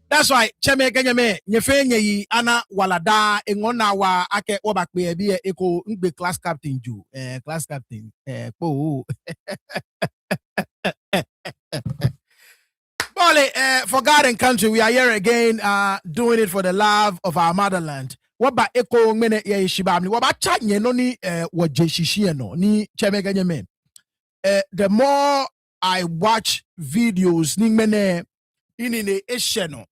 That's why cheme kenyeme nyefe nyeyi ana walada engona wa ake wabakbe ebi eko ngbe class captain ju class captain po Bole, for God and country, we are here again, doing it for the love of our motherland. What about Eko Mene Shibami? What about chat Yenoni Wajeshishiano? Ni Chemeganyame. The more I watch videos, Ning Mene in the Esheno,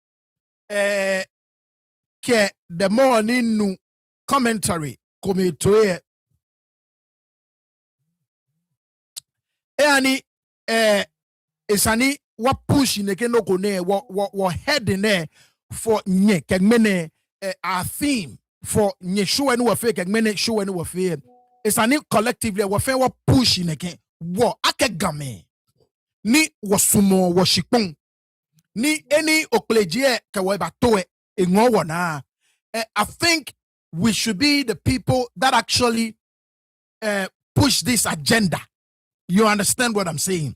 ke the more Ninu commentary come to it. Ani Esani. What push in the kenoko ne what head in there for nye kegmene our theme for nye show and warfare kegmene show and warfare. It's a new collectively warfare what push in again what akegame ni wasumo washipon ni any okleje kaweba toe ingwana. I think we should be the people that actually push this agenda. You understand what I'm saying?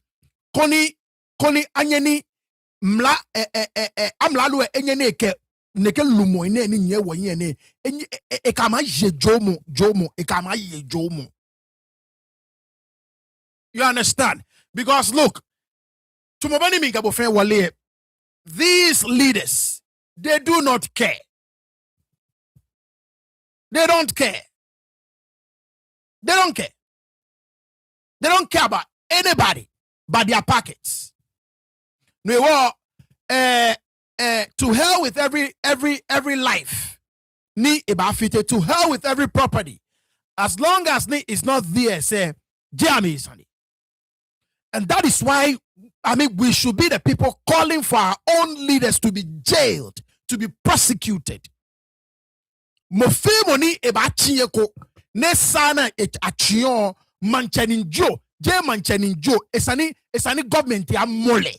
Koni anyeni mla amlalu enyene ke neke lumo ine ni nye wo yene e kama ye jomo e kama ye jomo. You understand? Because look, tumobani mingabo fe wale, these leaders, they do not care. They don't care. They don't care. They don't care about anybody but their pockets. No, to hell with every life. Ni ibafite to hell with every property. As long as ni is not there, say Jamie is on it. And that is why we should be the people calling for our own leaders to be jailed, to be prosecuted. Mofemoni ebachiyeko ne sana achion manchaninjo, je manchaninjo esani government ya mole.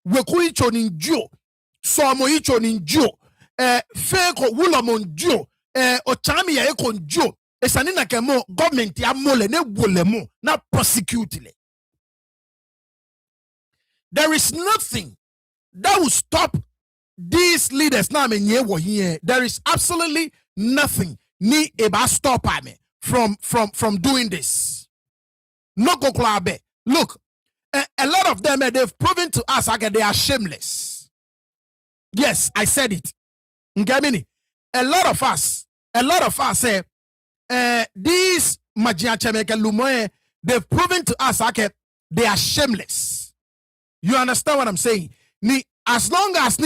Weku icho ninjo, somo icho ninjo, feko wulomonjo, ochami ya eko njo, esani na kemo government ya mole ne wolemo na prosecute. There is nothing that will stop these leaders now here. There is absolutely nothing ni eba stop me from doing this. No koklabe. Look. A lot of them, they've proven to us that they are shameless. Yes, I said it. A lot of us say, these Majiachemeke Lumoe, they've proven to us that they are shameless. You understand what I'm saying? As long as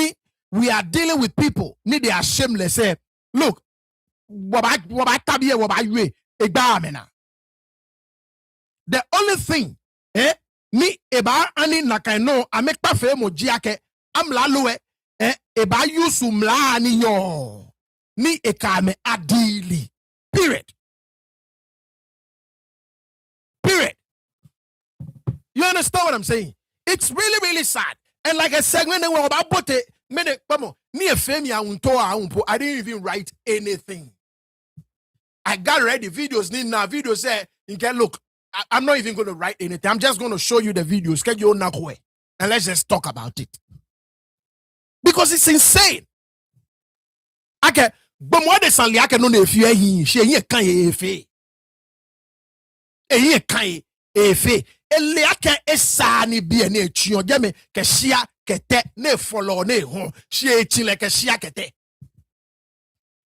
we are dealing with people, they are shameless. Look, the only thing, ni eba ani nakaino amekpa fe moji ake amla loe eba yusu mla ani yo ni ekame adili period. You understand what I'm saying? It's really sad. And like I said, when they were about bote mene come ni efemi unto I didn't even write anything. I got ready videos ni na video say you can look. I'm not even going to write anything. I'm just going to show you the videos. And let's just talk about it. Because it's insane. Okay. But more than Sanli, I can know if you are here. She ain't can efe. Ain't can efe. Eliaka esani bi ne chion. Jame ke shia kete ne follow ne hon. She chile ke shia kete.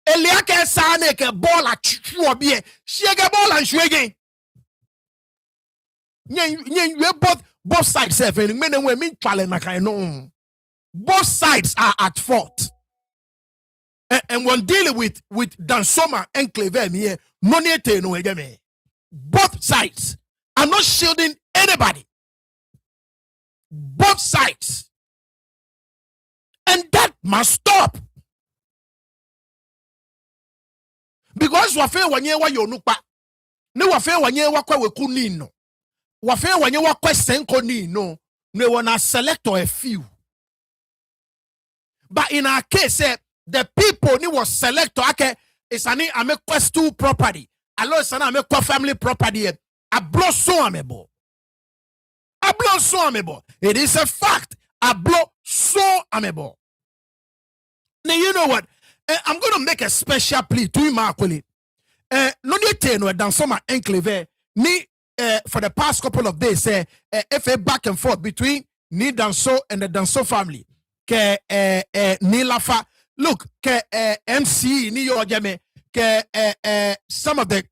Eliaka esani ke bola chuo bi. She ke bola shwe again. Both sides both sides are at fault. And when dealing with Dansoma and Clever, both sides are not shielding anybody. Both sides. And that must stop. Because wafe wanyewa yonupa. Ne wafe wanyewa kwa wekunino. Wafe wanyewa kwa senko ni no. Ne wana select a few. But in our case, the people ni was select okay, it's an ame quest two property. Allo it's an ame kwa family property. A blow so amebo. A blow so amebo. It is a fact. A blow so amebo. know what? I'm going to make a special plea to him, actually. No need to know down some enclave. Ni for the past couple of days, if a back and forth between Ni Danso and the Danso family. Ke Ni Lafa. Look, ke MC Ni York Jame. Ke some of the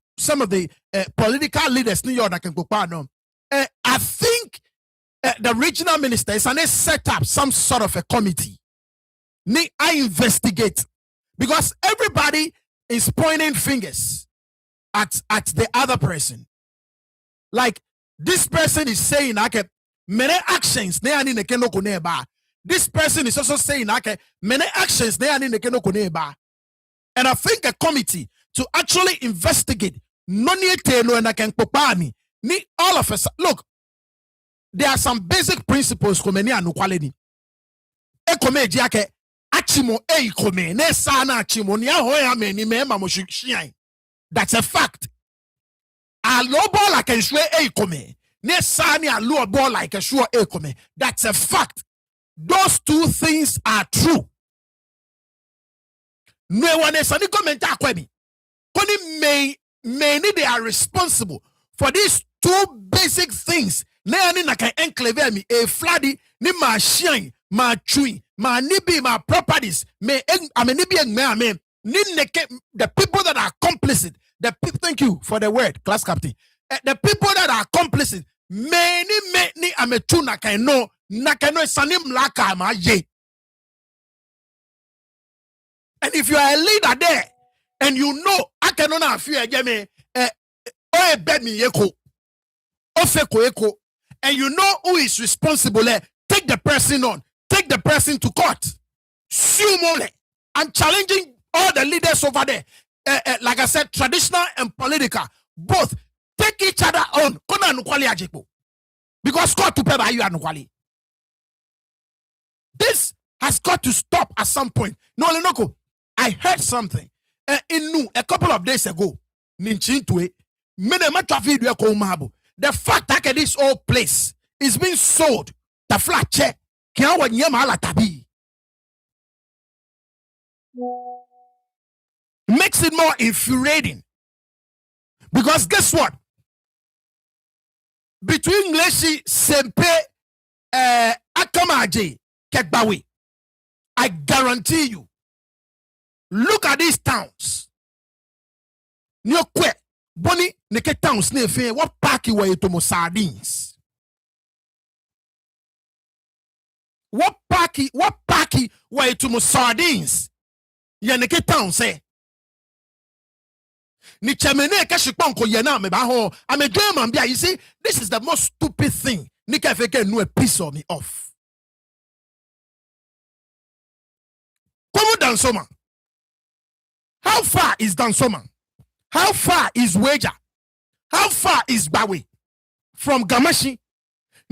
political leaders New York that can go no. I think the regional minister is gonna set up some sort of a committee. I investigate because everybody is pointing fingers at the other person. Like this person is saying, okay, many actions this person is also saying, okay, many actions and I think a committee to actually investigate all of us. Look, there are some basic principles that's a fact. A low ball like a sure a come. Nesani a low ball like a sure a come. That's a fact. Those two things are true. No one is any comment. Many they are responsible for these two basic things. Neani na kan enclave me a fladdy ni ma shine ma chui ma nibi ma properties me amenibi and me the people that are complicit. Thank you for the word, class captain. The people that are complicit, many ametuna can know nakano sanim laka ma ye. And if you are a leader there, and you know I cannot fear me, and you know who is responsible, take the person on, take the person to court. I'm challenging all the leaders over there. Like I said, traditional and political, both take each other on. Because court to pay by you and this has got to stop at some point. No, I heard something in a couple of days ago. The fact that this old place is being sold, the flat check, makes it more infuriating. Because guess what? Between Leshi, Sempe, Akamaje, Kekbawi, I guarantee you, look at these towns. Nyokwe, Boni, Neke towns, Nefe, what parky were you to sardines? What parky were you to sardines? Yaneke town say. Ni chemene keshiponko yena me ba ho. I'm a German bia. You see, this is the most stupid thing. Nika feke no a piece of me off. Komo Dansoma. How far is Dansoma? How far is Weja? How far is Bawe? From Gamashi?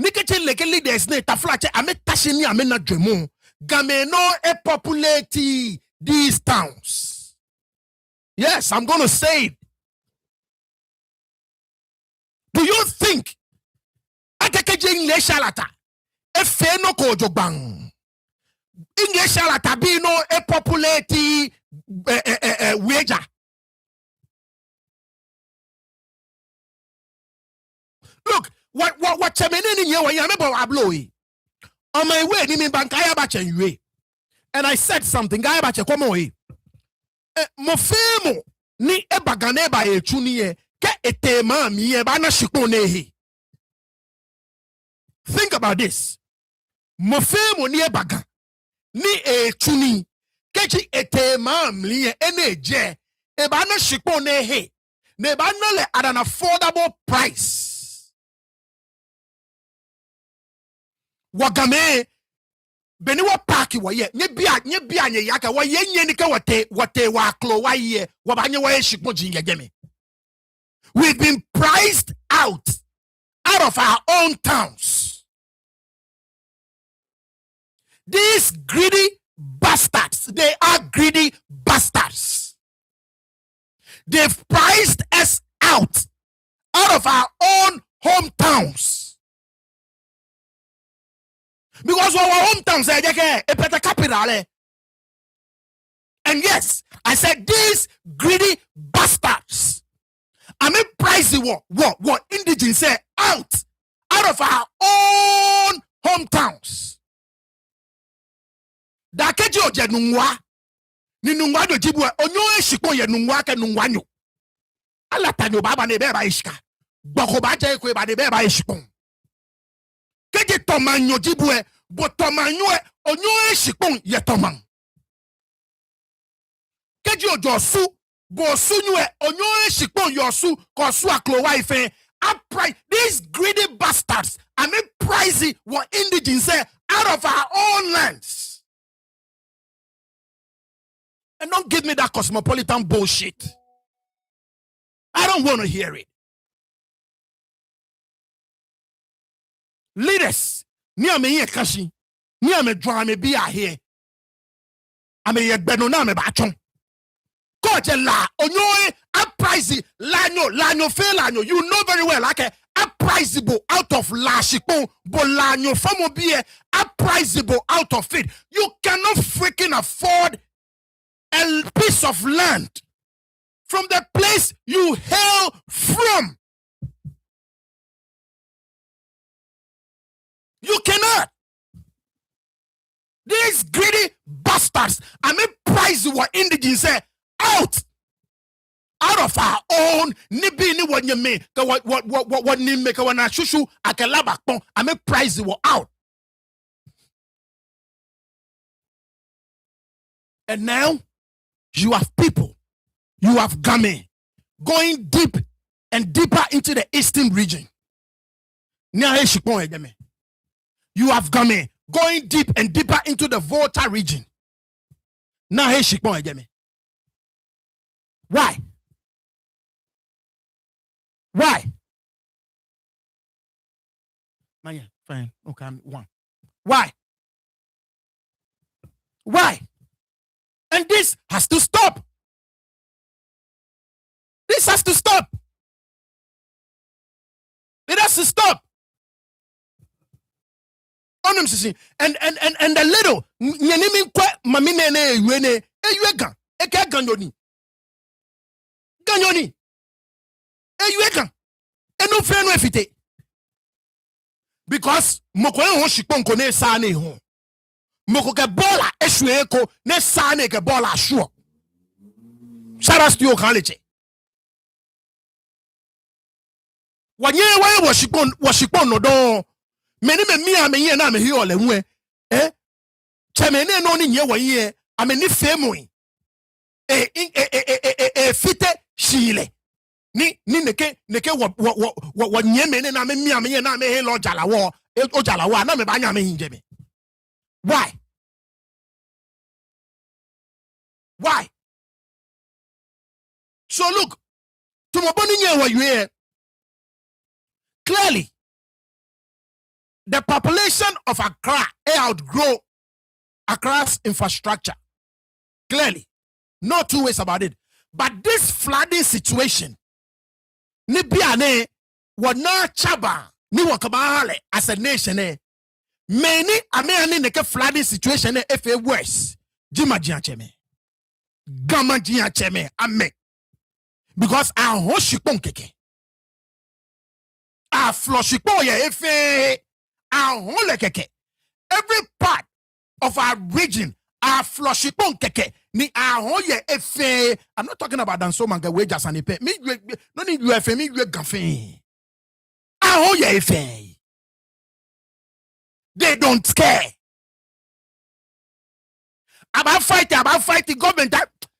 Nikeche leke leaders ne taflache ame tashini ame na dremo. Gameno e populate these towns. Yes, I'm going to say it. Do you think akekeje English shalata e feno ko jogbang English shalata bino e populate weja? Look, what chemene ni yewa yame ba abloyi. On my way ni me bankaya ba chenwe. And I said something, guy ba che komo yi. Mofemo ni ebagane ba echuni ke etema mi ba na shikone. Think about this. Mofemo ni ebaga ni echuni keji etema mi eneje e ba na shikone he. Ne ba na le at an affordable price. Wagame beni wa parki wa ye nye bia nye yaka wa ye nye nika wate wa klo wa ye wa ba nye wa ye shikmo jinga geme. We've been priced out of our own towns. These greedy bastards, they are greedy bastards. They've priced us out of our own hometowns. Because our hometowns are a better capital. And yes, I said these greedy bastards. I mean, price what indigenous say out of our own hometowns. Da keji oje nungwa ni nungwa do jibu onyo eshikon ye nungwa ke nungwa nyo. Ala tanyo baba ne beba ishika. Boko ba je ko ba ne beba eshikon. Keji tomanyo jibu bo tomanyo onyo eshikon ye toman. Keji ojo su bo su nyo onyo eshikon yo su ko su aklo wa ife. These greedy bastards, I mean pricey what indigenous say out of our own lands. And don't give me that cosmopolitan bullshit. I don't want to hear it. Leaders, ni ame ye kashi, ni ame dwa ame bi here. Ame ye gbeno na ame ba chon. Ko je la onyo uprising lanyo fe lanyo. You know very well like uprisable out of la shikon bo lanyo famo bi uprisable out of it. You cannot freaking afford a piece of land from the place you hail from. You cannot. These greedy bastards, I mean, price what indigenous say out of our own. Nibi ni what you mean? What ni make wana shushu akelaba pon. I mean, price what out. And now you have people, you have Game going deep and deeper into the eastern region. You have Game going deep and deeper into the Volta region. Why? Why? Fine. Okay, one. Why? Why? And this has to stop. This has to stop. It has to stop. And the little nyenimi kwa mamine ne yuene eyuegan eke ganyoni eyuegan eno fe no efite because moko ho shikpon ko ne sa ne ho moko ke bola esue ko ne sa ne ke bola sure shout out to you college wanye wa washikpon no don many me ame na me hi ole nwe chemene no ni nye wo ye ame ni femu fite shile ni neke wo nye mene na me ame na me hi lo jalawo o jalawo na me ba nya me hinje me. Why? So look, to mo boni nye wo ye clearly the population of Accra outgrow Accra'S infrastructure. Clearly. No two ways about it. But this flooding situation, ni biane wana chaba ni wakabale as a nation many ame neke flooding situation if worse. Jima jiacheme. Gama jiacheme ame. Because our hoshipon keke. Our floshipon ye efe. Every part of our region, our flushipon keke, ni ahoye efe. I'm not talking about danso manga wages and epe. Me no need you efe, me you gafe. Ahoye efe. They don't care about fighting government.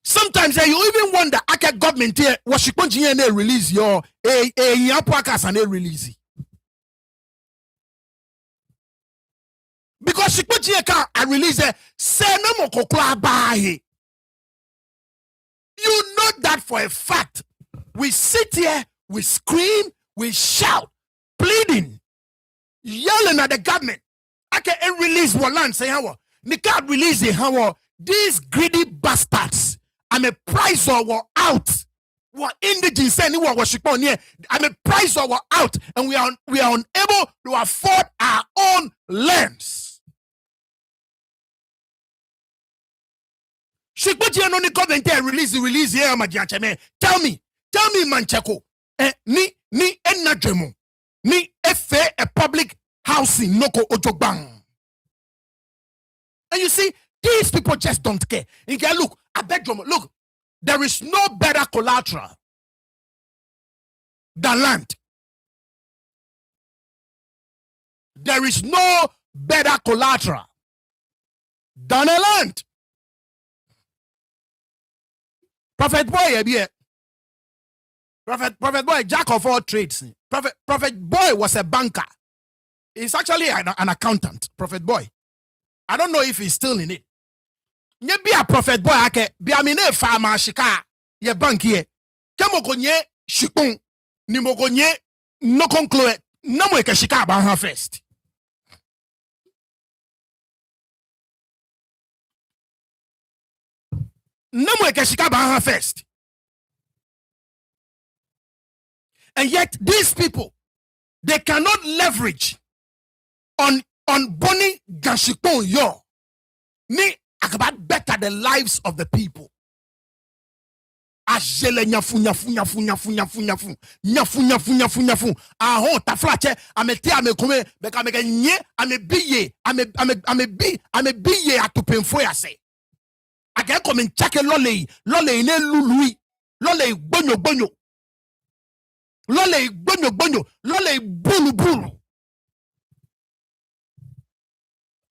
Sometimes you even wonder, ake government here, washipon jiye release your yapuakas and release. Because she put here I release a you know that for a fact. We sit here, we scream, we shout, pleading, yelling at the government. I can release one land say how they can't release it how these greedy bastards. I'm a price or out. What indigenous anyone was on here. I'm a price or out, and we are unable to afford our own lands. Shikboji no ni comment release here majiancheme. Tell me mancheko. Ni enadremo. Ni efe a public housing noko ojogbang. And you see, these people just don't care. You can look, I beg you, look, there is no better collateral than land. There is no better collateral than a land. Prophet Boy, Prophet Boy, jack of all trades. Prophet Boy was a banker. He's actually an accountant. Prophet Boy. I don't know if he's still in it. Nye be a Prophet Boy ake be amine farmer shika ye bank ye. Kemo konye shikon ni mo konye no conclude no mo ke shika ba ha first. No mo ke shika ba ha first. And yet these people, they cannot leverage on Bonnie Gashikon yo. Ni about better the lives of the people. Ajele nyafu. Aho taflache amete amekome beka meke nye amebiye atupemfo ya se. Ake come nchake lole ne lului lole bonyo. Lole bonyo, lole bulu.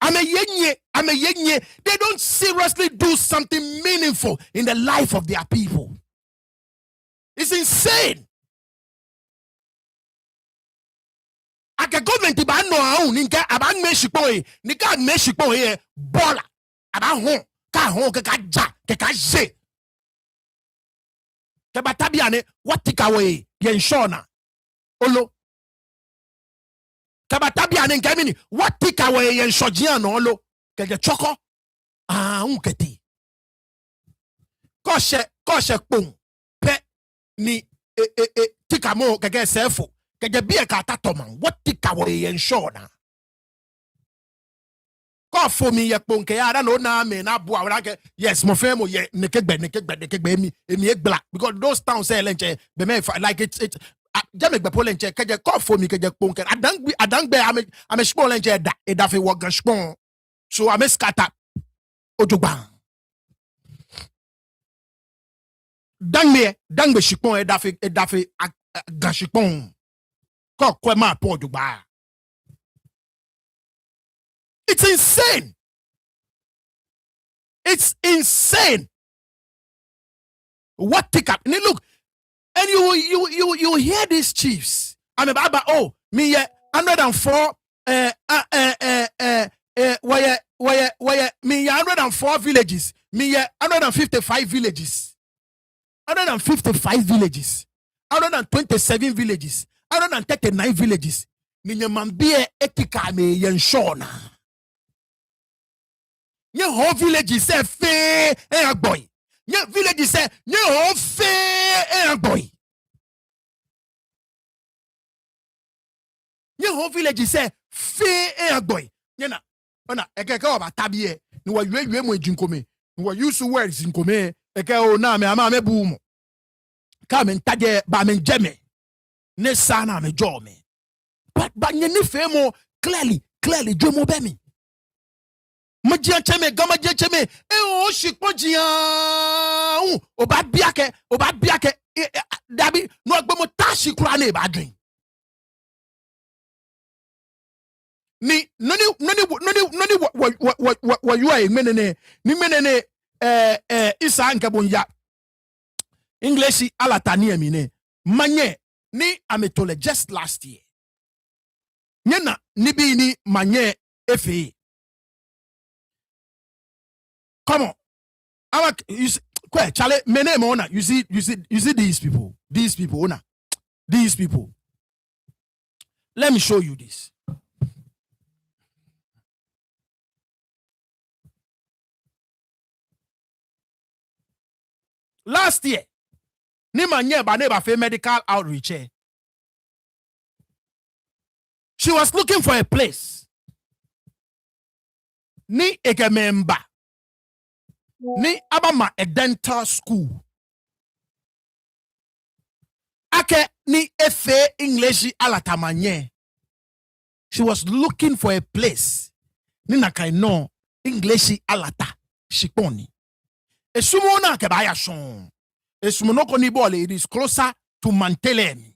Ame they don't seriously do something meaningful in the life of their people. It's insane. Ake government ba no aun ninka aba meshikpo nika meshikpo here bola aba hon ka ja ka je. Ke batabiane what take away yen shona olo kabatabiane nkamini what take away yen shojian olo ke choko unketi koshe pon pe ni tikamo ke sefo ke bie ka tatoman what take away yen shona ko for me ye pon ke ya no na me na bo awra ke yes mo femo ye nekegbe emi egbla because those towns say lenche be me like it Jamek be polenche keje ko for me keje pon ke adangbe ame spon lenche da fe wo gan spon so ame scatter ojogban dangbe shipon da fe gan shipon ko kwema po ojogban. It's insane. It's insane. What take up? And look, and you hear these chiefs. I'm about me 104 me 104 villages. Me 155 villages. 155 villages. 127 villages. 139 villages. Ninyamambie etika me yenshona. Nye whole village say fe boy. Nye village say nye whole fe boy. Nye whole village say fe boy. Nye na ona ekeke oba tabie ni wa yue mo ejinkome. Ni wa use words inkome eke o na me ama me bu mo. Ka me ntade ba me jeme. Ne sana me jo me. But nye ni fe mo clearly jomo be me. Majian cheme gama cheme o shikpo jian oba biake dabi no agbomo tashi kura na ba dwen ni noni wa you are menene ni menene isa nkabonya English alatani amine manye ni ametole just last year nyena ni bi ni manye efe. Come on. Charlie, my name owner. You see these people. These people, owner. These people. Let me show you this. Last year, Nima neighbor for medical outreach. She was looking for a place. Ni eke member. Ni abama a dental school. Ake ni efe English alatamanye. She was looking for a place. Ni nakaino English alata shiponi. Esumo na kebaya shon. Esumo no koni bole, it is closer to Mantelem.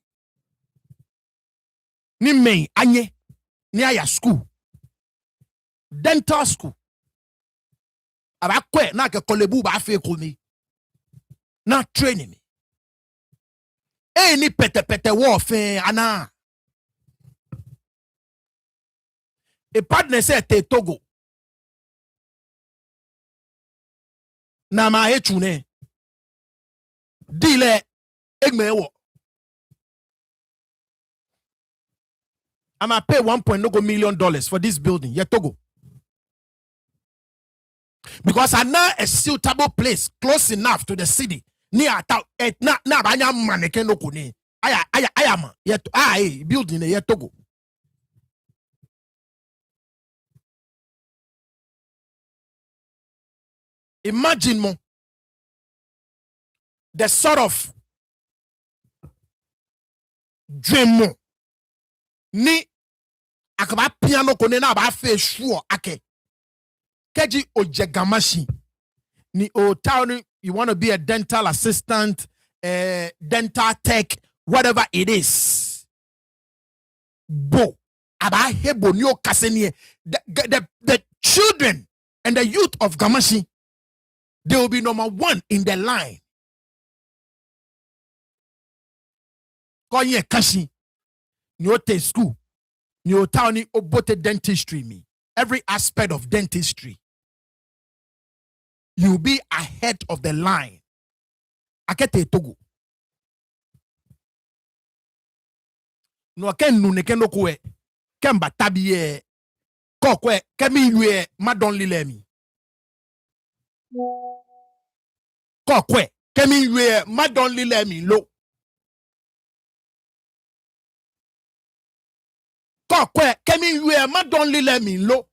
Ni mei anye ni aya school. Dental school. Abakwe na ke kolebu ba fe komi. Na training me. Ni pete wo fe ana. E partner say te Togo. Na ma echune. Dile egme wo. I'ma pay $1 million for this building. Yeah, Togo. Because I know a suitable place close enough to the city. Near na banya maneke no kuni. Ayama. Yet building yet Togo. Imagine mo the sort of dream mo ni akaba piano kone na ba fe sure ake keji ojegamashi ni o town you want to be a dental assistant, dental tech, whatever it is. Bo aba hebo ni o kasenie the children and the youth of Gamashi, they will be number one in the line. Konye kashi ni o te school ni o town ni obote dentistry me. Every aspect of dentistry, you'll be ahead of the line. Akete Togo. No ken nu ne ken okwe. Kemba tabiye. Kokwe kemi yue madon lilemi. Kokwe kemi yue madon lilemi lo. Kokwe kemi yue madon lilemi lo.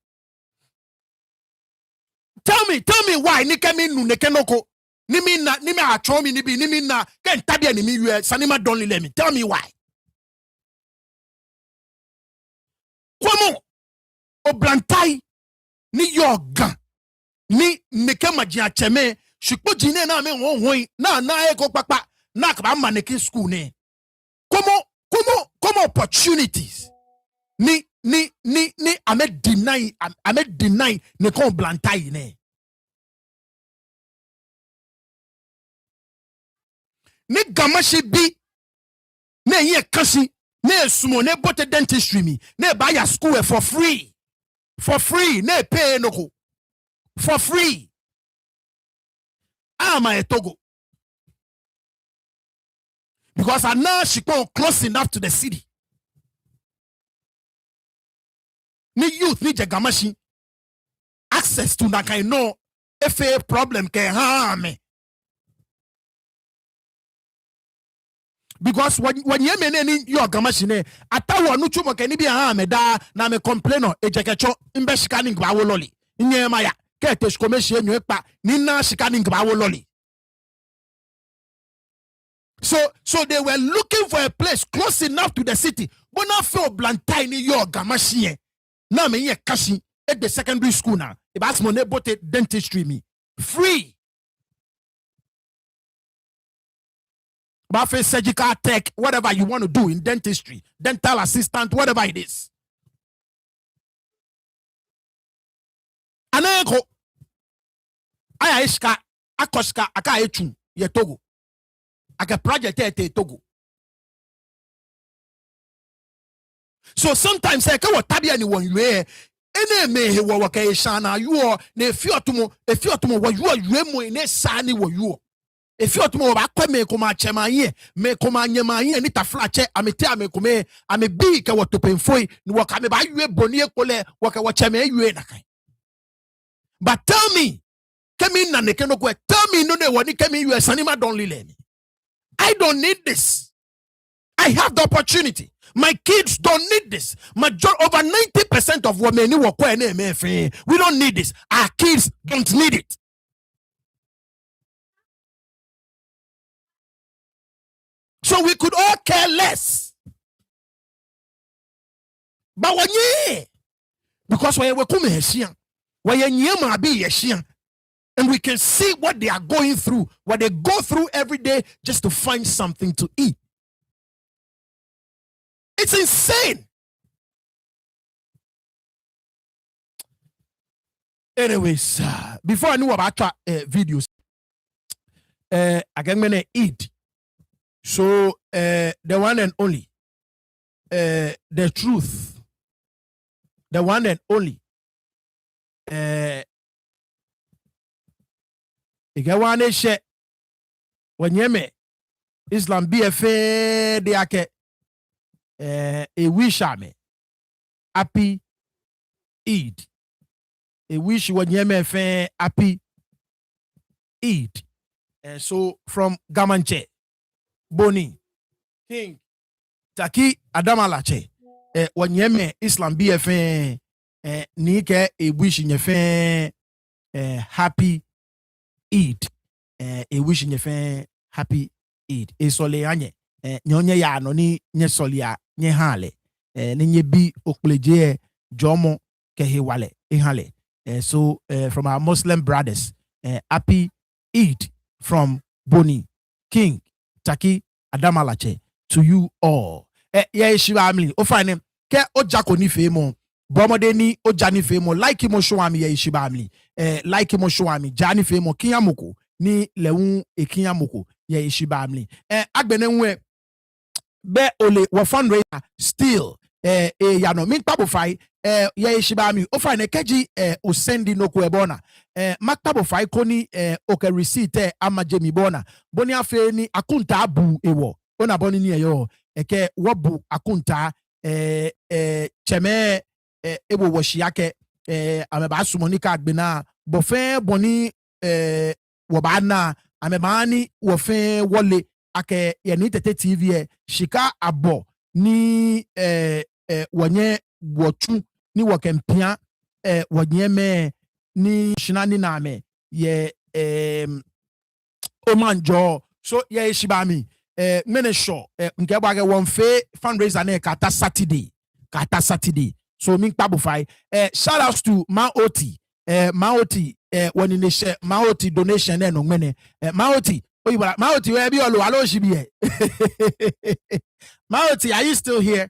Tell me why ni kemi nu ne kenoko ni mi achomi ni bi ni mi na ken tabia ni mi yue sanima don lilemi. Tell me why. Kwamo oblantai ni yoga ni meke majia cheme shikpo jine na me won na eko papa na ka maneke school ne. Como opportunities ni ame deny ne kon blantai ne. Ni Gamashi bi ne ye kasi ne sumo ne bote dentistry mi ne buy your school for free ne pay no for free. Ama e Togo because I know she come close enough to the city. Ni youth ni Gamashi access to na kind no if a problem can harm me. Because when you mean your Gamashine, atawa no chumo keni bi ha me da na me complain no ejekecho imbe shikaning ba wo loli. Nyema ya ke te shkomeshi enyu epa ni na shikaning ba wo loli. So they were looking for a place close enough to the city. Bona feel blantai ni your Gamashine. Na me ye kashi at the secondary school now. If ask mo ne bote dentistry me free. Buffet surgical tech, whatever you want to do in dentistry, dental assistant, whatever it is. Aneko aya iska akoska aka echu ye Togo. Aka project te Togo. So sometimes I can tabia ni won yue ene me he wo waka shana you na efiotomo wo you mu ne sani wo you. If you want to come me koma chemaye me koma nyemaye ni taflache amete amekume amebi ka wotopen foi ni waka me ba yue boni ekole waka wa cheme yue na kai. But tell me kemi na neke no go tell me no ne woni kemi yue sanima don lilemi. I don't need this. I have the opportunity. My kids don't need this. Over 90% of women we don't need this. Our kids don't need it. So we could all care less. But when ye, because when we come here, when ye might be a and we can see what they are going through, what they go through every day just to find something to eat. It's insane. Anyways, before I knew about videos, I can gonna eat. So the one and only, the truth, the one and only, Igawane she when yeme Islam BFA de ake a wish ame happy Eid. A wish when yeme fe happy Eid. And so from Gamanche, Boni, King, Taki, Adamalache, when yeme Islam BFA nike a wish in your fan happy Eid. A wish in your fan happy Eid. E sole anye nyonya ya no ni nye solia nye hale ni nye bi okleje jomo kehewale ihale. So from our Muslim brothers, happy Eid from Boni, King, Taki, Adamalache to you all. Yeah, Shiva Amli. O fine ke ojako ni femo. Bomode ni ojani femo. Like mo show ami ya Shiva Amli. Like mo show ami jani femo kinyamoko ni leun e kinyamoko ya Shiva Amli. Agbene nwe be ole wa fundraiser still ya no min tabo fai ya Shiba mi o fine keji o sendi no ko ebona maktabo fai koni o ke receipt amaje mi bona boni afe ni akunta abu ewo ona boni ni eyo ke wobu akunta cheme ebo woshiake ameba asumonika agbena bofe boni wobana amebani wofe wole ake yani tete TV shika abo ni wanye wotu ni wakempia wanye me ni shinani name ye omanjo so ye shibami mene show nke bage won fe fundraiser na kata Saturday so min tabufai shout out to Maoti when in the Maoti donation no mene Maoti Maoti, where be all hello she be Maoti, are you still here?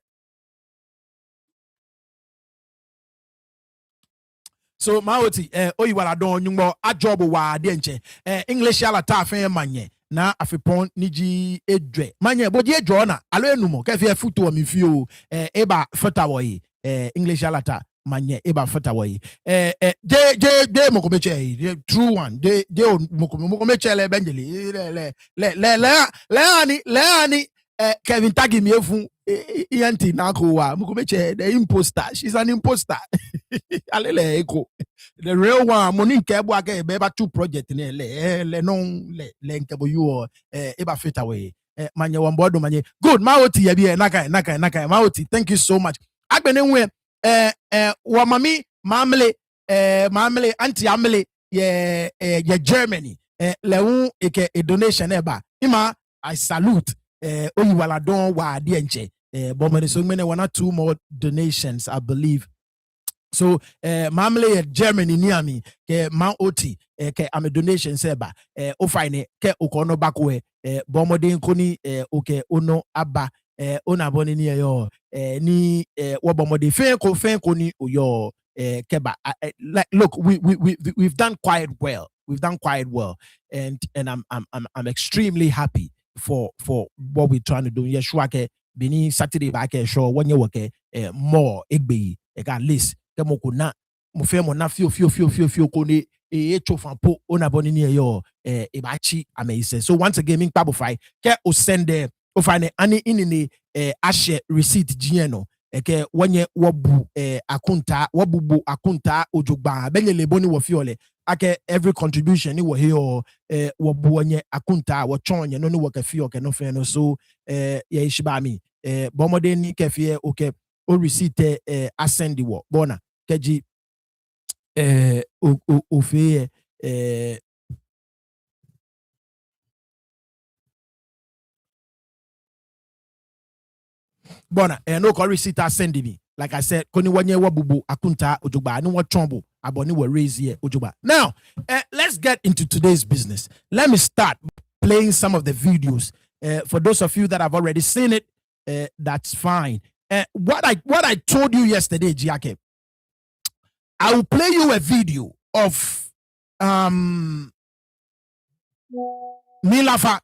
So Maoti, you wala don nyumbo a job wa de nche English ala ta fe manye na afipon niji edwe manye boje edwo na alo enumo ka fe futu o mi fio eba fata wo yi English ala ta manye eba fata wo yi de mokomeche true one de mokomeche le benjeli le ani Kevin Tagi mi efu ENT na ko wa mokomeche the imposter, she's an imposter. Alele eko the real one money nke bu aka ebe ba two project ne le non le nke bo you eba fit away manye wambodo manye good Maoti ya bi naka Maoti, thank you so much agbene nwe wa mami mamle anti amle ye Germany lewu eke a donation eba ima I salute oyiwala don wa de nche but so many 1 or 2 more donations I believe. So mamle Germany near me ke Maoti ke am donation seba o fine ke ukono bakwe bomodin koni oke ono aba ona boni ni yo ni wabomode fen ko ni oyo keba like look we've done quite well. And I'm extremely happy for what we're trying to do. Yeshua ke bini Saturday back show when you work more egbe at least kemoko na mo fe mo na fio ko ni chofampo ona boni ni yo ebachi amazing. So once again min pabofai ke o send o fine ani inini ashe receipt gieno ke wonye wobu akunta wobubu akunta ojogba benyele boni wo fiole ake every contribution ni wo he o wobu wonye akunta wo chonye no ni wo ka fio ke no fe no so ye ishiba mi bomode ni ke fie okay o receipt assendi wo bona keji o fe Bona, no receipt sending me. Like I said, koni wanye wabubu akunta ojuba ni wachombo aboni wa raise here ojuba. Now, let's get into today's business. Let me start playing some of the videos. For those of you that have already seen it, that's fine. What I told you yesterday, Giake, I will play you a video of Nilafa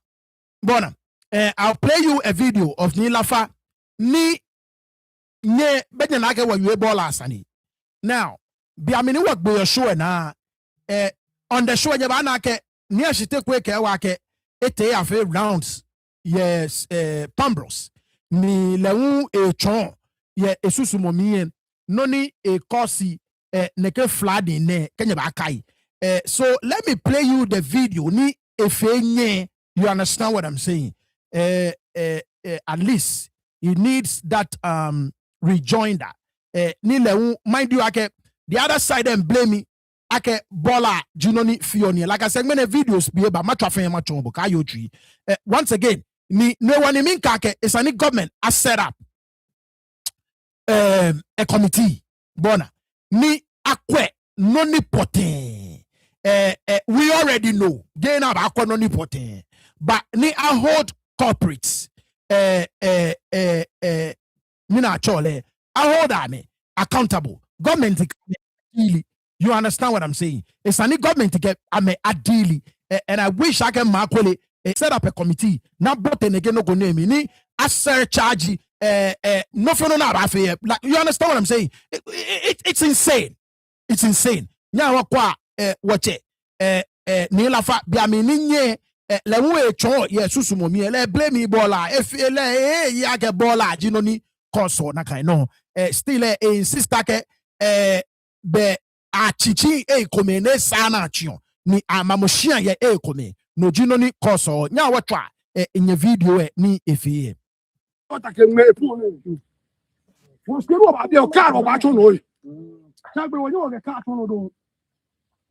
Bona. I'll play you a video of Nilafa ni nye benya na wa yue bola asani. Now, biamini work boy show na on the show nye ba na ke ni ashite kwe ke wa ke ete afa rounds yes pambros ni lewu chon ye esusu momien noni kosi neke flooding ne kenya ba kai. So let me play you the video ni efenye. You understand what I'm saying? At least he needs that rejoinder. Mind you, the other side and blame me. Bola junoni fioni. Like I said, many videos be about much of once again, no one in kake is any government has set up a committee. Bona ni akwe noni poten. We already know. They now akwe noni poten. But ni I hold corporates. Mina chole. I hold me accountable. Government really. You understand what I'm saying? It's any government to get ideally. And I wish I can mark set up a committee. Now both again no go name me. I surcharge no for no like you understand what I'm saying? It's insane. It's insane. Now what watch it Nila fa biamini le we cho ye susumo mi le blame me bola if le ya get bola jinoni koso na kai no still insist ke be achichi komene sana chion ni amamoshia ye kome no jinoni koso nya watwa in video ni efie otake me pu ni wo skero ba bi o car ba cho no yi sagbe wo yo ge car to no do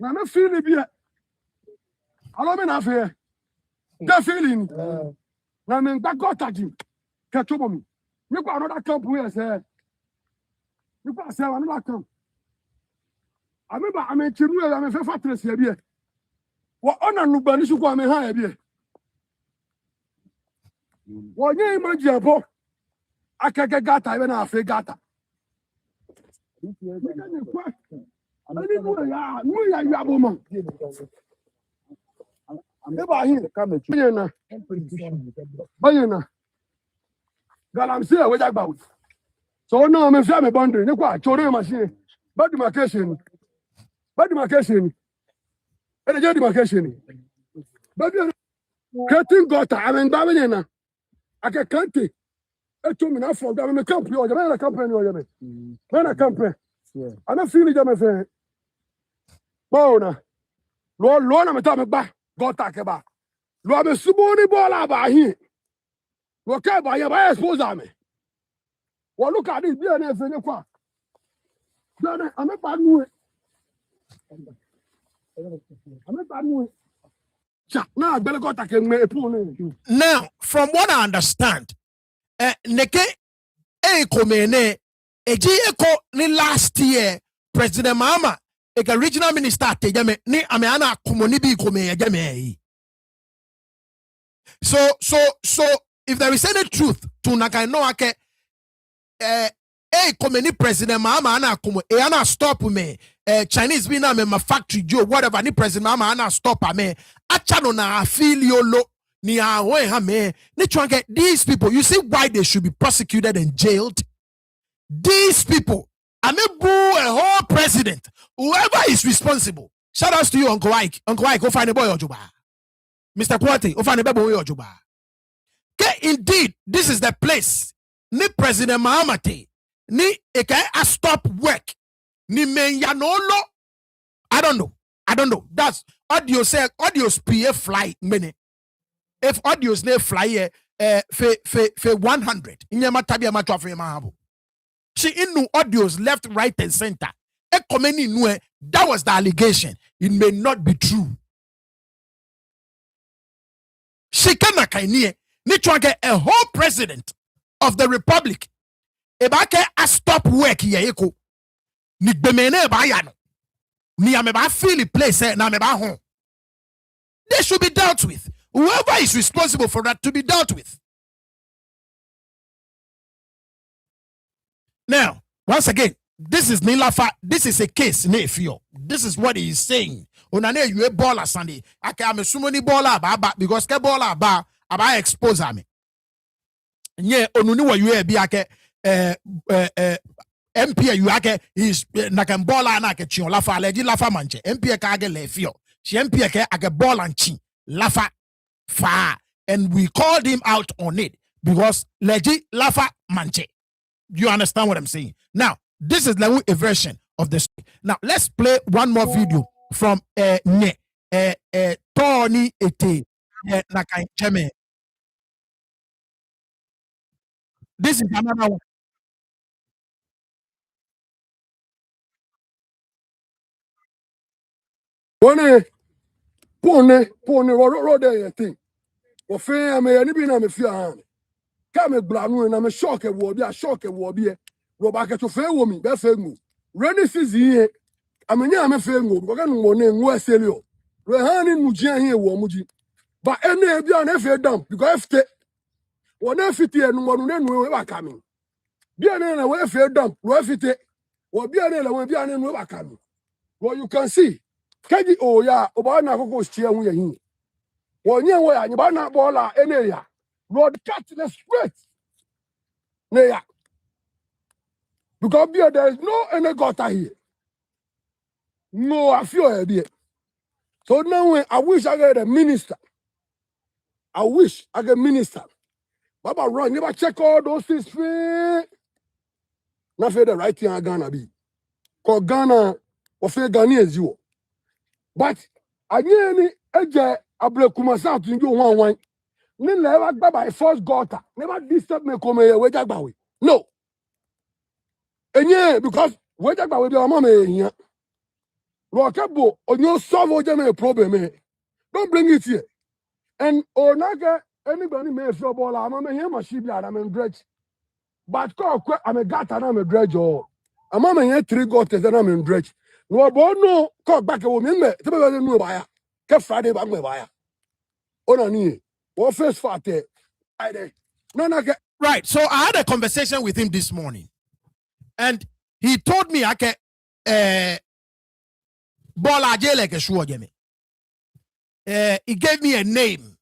na me feel bi e alo me na fe the feeling na me gba gota ji ke to mi me kwa another camp we say me kwa say another camp ameba amechiru ya me fe fatres ya bi e wo ona nugba ni suko ame ha ya bi e wo nye imaji abo akeke gata ibe na afi gata ani nu ya ya bo man eba hin bayena galamsi e we jagba so no me fi me boundary ni kwa chore machine bad demarcation ene je demarcation baby cutting gota amen bayena ake kante eto mi na for da me camp yo je na campaign yo je me na campaign ana feel je me fe bona lo na me ta me ba gota ke ba lo be subo ni bola ba hin lo ka ba ye ba expose me wo look at this be na fe ni kwa then ame ba nu now from what I understand neke komene eji eko ni last year President Mahama eka regional minister tejame ni ame ana komoni bi kome ejame so if there is any truth to nakai no ake komeni President Mahama ana komo ana stop me Chinese be na me ma factory joe whatever ni President Mahama ana stop me acha no na afiliolo ni awe ha me ni twanke these people you see why they should be prosecuted and jailed. These people amebu a whole president whoever is responsible. Shout out to you Uncle Ike go find a boy ojuba Mr. Kwate go find a boy ojuba okay indeed this is the place ni President Mahama te ni eke a stop work ni menya no lo I don't know that's audio PA fly many if audios ne fly fe 100 inyama tabia matwa fe mahabo she inu audios left right and center e komeni nu that was the allegation. It may not be true. She cannot ni twange a whole president of the republic Ebake a stop work ye eko. Ni bemene ba ya no. Ni ameba feel the place na ameba home. They should be dealt with. Whoever is responsible for that to be dealt with. Now, once again, this is Nilafa. This is a case, Nefio. This is what he is saying. Onane you a baller Sunday. I am a sumoni baller ba because ke baller ba aba expose me. Nye onuni wa you be ake MP you ake is na kan baller na ke chion lafa leji lafa manche. MP ka age lefio. She MP ke age ball and chi lafa fa, and we called him out on it because leji lafa manche. You understand what I'm saying? Now, this is like a version of the story. Now, let's play one more video from Tony Ete Nakai Cheme. This is another one. Pone, road thing. Or fair, may any be na me fear. Come blanu na me shock a war, be a shock a war, be a Robaka to fair woman, be fair move. Ready season, I mean, I'm a fair move, but I don't want to West Elio. Rehani Mujian here, Wamuji. But any of you are fair dump, because if one FT and one then coming. Be an away fair dump, Rafite, or be an away be an coming. Well, you can see. Kaji, oh, yeah, Obana goes cheer we are here. 1 year where you buy not baller any area. Road cut the straight. Yeah. Because there is no any gutter here. No, I feel idea. So now I wish I get a minister. I wish I get minister. Baba run, never check all those things. Not for the right thing I Ghana be. Cause Ghana or for Ghanaians you. But I need any able kumasa to do one. Never by first gutter. Never disturb me come here. Wait back. No. And yeah, because wait back with your mama here. Rockabo on your solve a problem. Don't bring it here. And or naga anybody may feel ball. I'm a here, my sheep yard. I'm in dredge. But I'm a gat and I'm a dredge. Or a mama here 3 gutters and I'm in dredge. No, no, call back a woman. No buyer. Kept Friday back my buyer. On a knee. What first fat there? Right. So I had a conversation with him this morning, and he told me I can bola jele ke shuo jeme. He gave me a name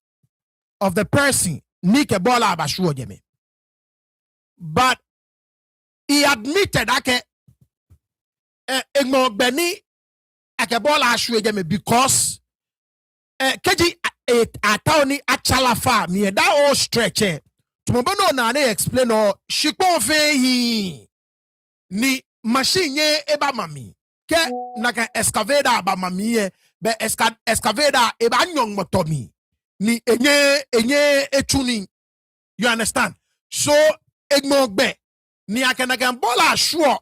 of the person Nike bola abashuo jeme. But he admitted I can beni ake bola ashuo jeme because keji atawni achalafa me that all stretch tumobano na na explain or shikon fe ni machine ye eba mami ke naka excavator aba mami be excavator eba nyong motomi ni enye etuni. You understand? So egmogbe ni akanaka bola sure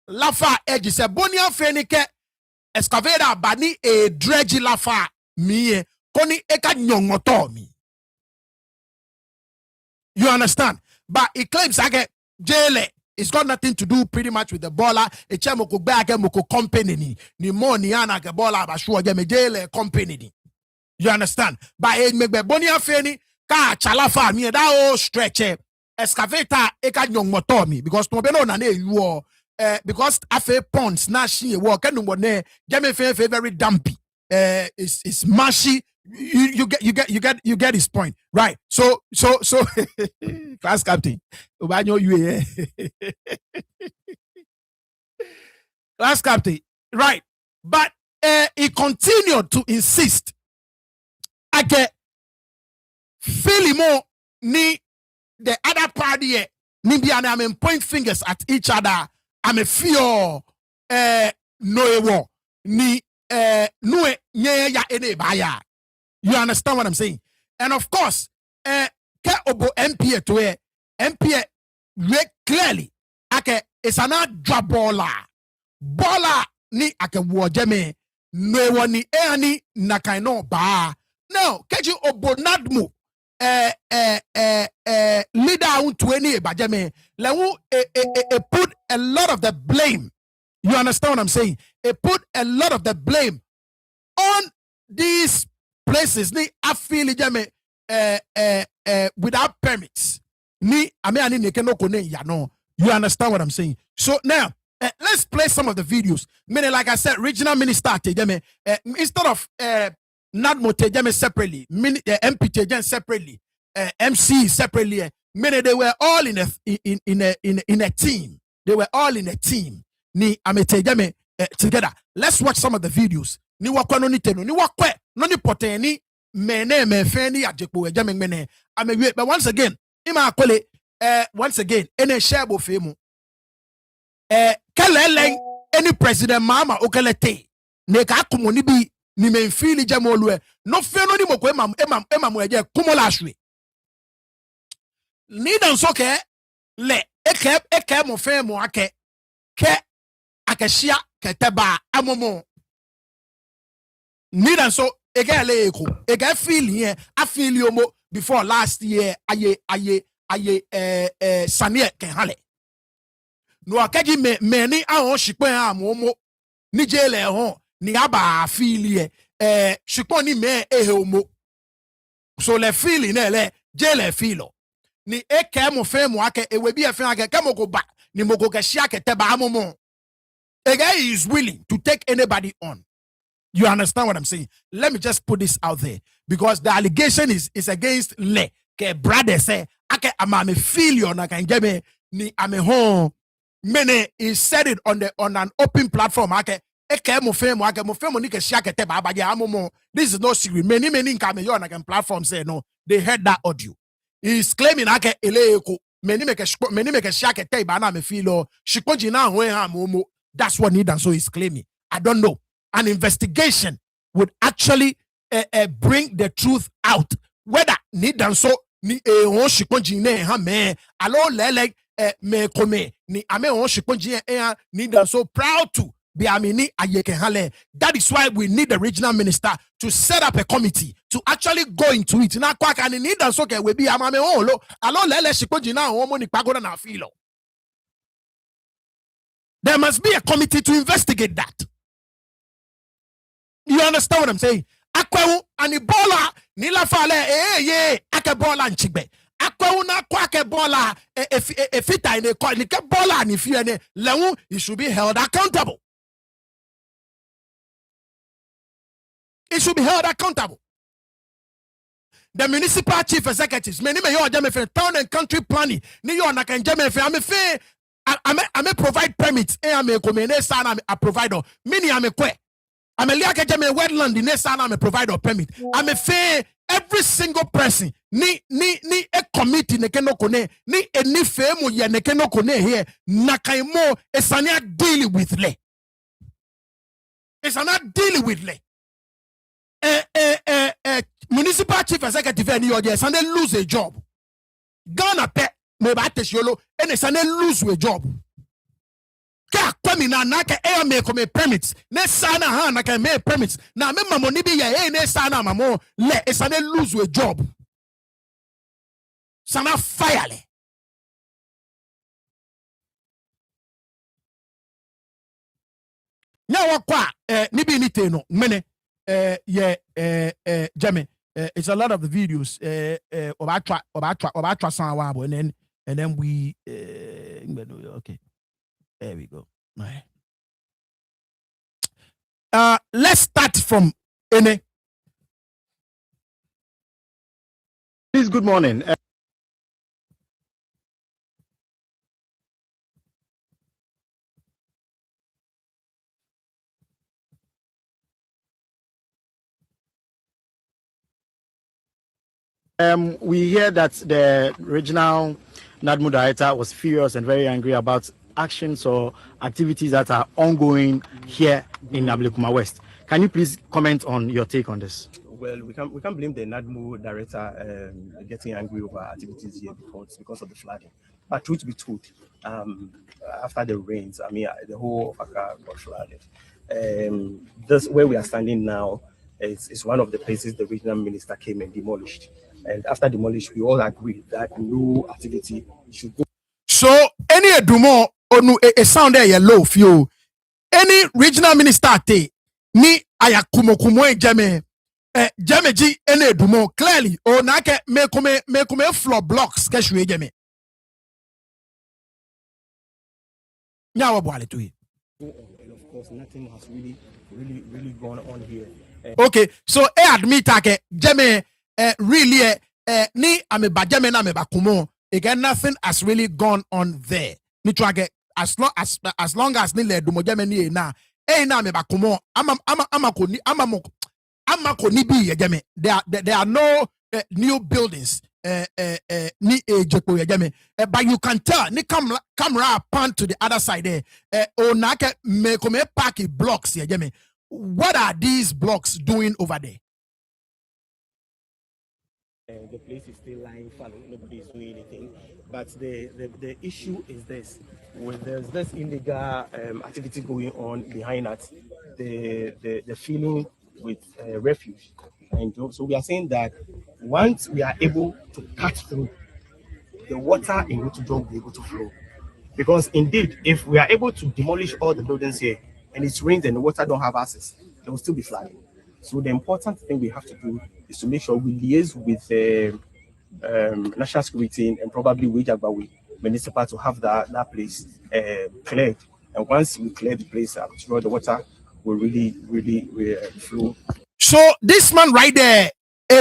lafa edge se bonia fe ni ke excavator bani e dredge lafa mi koni eka nyongoto mi. You understand? But it claims like jele it's got nothing to do pretty much with the baller. A chamoko back moko company ni money ana ke baller ba sure me jele company ni. You understand? But it make be bonia feni ka chalafa mi that stretch excavator eka nyongoto mi because to be no na you because afe ponds na she work and no ne game very dumpy. It's mushy. You get his point, right? So class captain, class captain, right? But he continued to insist. I get feeling more ni the other party ni I mean point fingers at each other. I'm a fear no ni no nye ya ene baya. You understand what I'm saying? And of course, ke obo MPA to MPA clearly ake is an drop baller ni ake wojeme no one ni nakai no ba. Now keji obo nadmu leader out 20 bajame put a lot of the blame. You understand what I'm saying? It put a lot of the blame on these places. Ni afili jame without permits. Ni ame ni keno kone ya no. You understand what I'm saying? So now let's play some of the videos. Meaning, like I said, regional minister jame instead of NADMO jame separately, MP jame separately, MC separately. Meaning they were all in a team. They were all in a team. Ni ametejame together. Let's watch some of the videos. Ni wakwa no ni teno. Ni wakwa no ni poteni mene mefeni ajekpo ejame mene. But once again, ima akole once again ene share femu. Kelele any president mama okelete. Ne ka kumo ni bi ni menfili jamo lue. No feno ni moko ema mweje kumola ashwe. Ni dan soke le eke mo femu ake ke akeshia keteba amomo need so egele eko ege feel here afili omo before last year aye sanie kenhale no akaji meni ahon shipon amomo ni jele ho ni aba afili shipon ni me ehe omo so le feel na le jele filo ni eke mo fe mo ake ewe bi efe ake kemoko ba ni moko keshia keteba amomo. A guy is willing to take anybody on. You understand what I'm saying? Let me just put this out there because the allegation is against Le. Ke brother say, "Ake amame failure na kan gebe ni ame home." Mene he said it on an open platform. Ake eke mo fe mo ni ke shia ke te ba ba ya amomo. This is no secret. Many nkame yo na kan platform say no. They heard that audio. He is claiming ake ele eko. Many make shia ke te ba na me feel shikoji na ho ha momo. That's what Nidanso is claiming. I don't know. An investigation would actually bring the truth out. Whether Nidanso ni on shikonji ne ha me alo lele me kome ni ame on shikonji Nidanso proud to be amini ayeke hale. That is why we need the regional minister to set up a committee to actually go into it. Na kwa kani Nidanso ke we be amame on lo alo lele shikonji na homo ni pagoda na filo. There must be a committee to investigate that. You understand what I'm saying? Akwewu anibola nila fale ye akebola nchigbe. Akwewu na kwa akebola efita ine ko ni kebola ni fi ene lewu he should be held accountable. It should be held accountable. The municipal chief executives, many me yo jame fe town and country planning. Ni yo na kan jame fe ame fe I may provide permits. I may come in a provider. Many I may kwe. I may liake jame wetland in a me provider permit. I may fair every single person. Ni a committee ne keno kone. Ni any femo ya ne keno kone here. Nakaimo esania dealing with le. It's not dealing with le. Municipal chief executive and you and they lose a job. Ghana pet. Me ba tesholo ene sane lose a job. Ka kwami na naka e me come permits. Ne sana ha na kan me permits. Na me mamoni bi ye ne sana mamo le e sane lose a job. Sana fire le. Nya wakwa ni bi ni te no mene jame it's a lot of the videos oba san wa and then we okay, there we go. All right. Let's start from Ene. Please, good morning. We hear that the regional NADMO director was furious and very angry about actions or activities that are ongoing here in Ablekuma West. Can you please comment on your take on this? Well, we can't blame the NADMO director getting angry over activities here because of the flooding. But truth be told, after the rains, I mean, the whole of Accra got flooded. This where we are standing now is one of the places the regional minister came and demolished. And after demolish, we all agree that no activity should go. So any edumo onu a sound there yellow few. Any regional minister te ni ayakumo kumo jame jame ji any edumo clearly o na ke me kume floor blocks keshwe jame. Nyawa bwale tu. And of course, nothing has really gone on here. Okay, so admit ake jame really ni ameba jame na ameba kumo. Again, nothing has really gone on there. Ni trage as long as ni le dumo jame ni na na ameba kumo ama koni bi jame. There are no new buildings ni jepo jame. But you can tell ni camera pan to the other side there. Onake me kome park blocks jame. What are these blocks doing over there? The place is still lying fallow. Nobody is doing anything. But the issue is this: there's this illegal activity going on behind us. The filling with refuge, and so we are saying that once we are able to cut through, the water in Rotodo will be able to flow. Because indeed, if we are able to demolish all the buildings here, and it's rains and the water don't have access, there will still be flooding. So the important thing we have to do is to make sure we liaise with national security and probably Wejagbawe municipal to have that place cleared. And once we clear the place, I'm sure the water will really flow. So this man right there,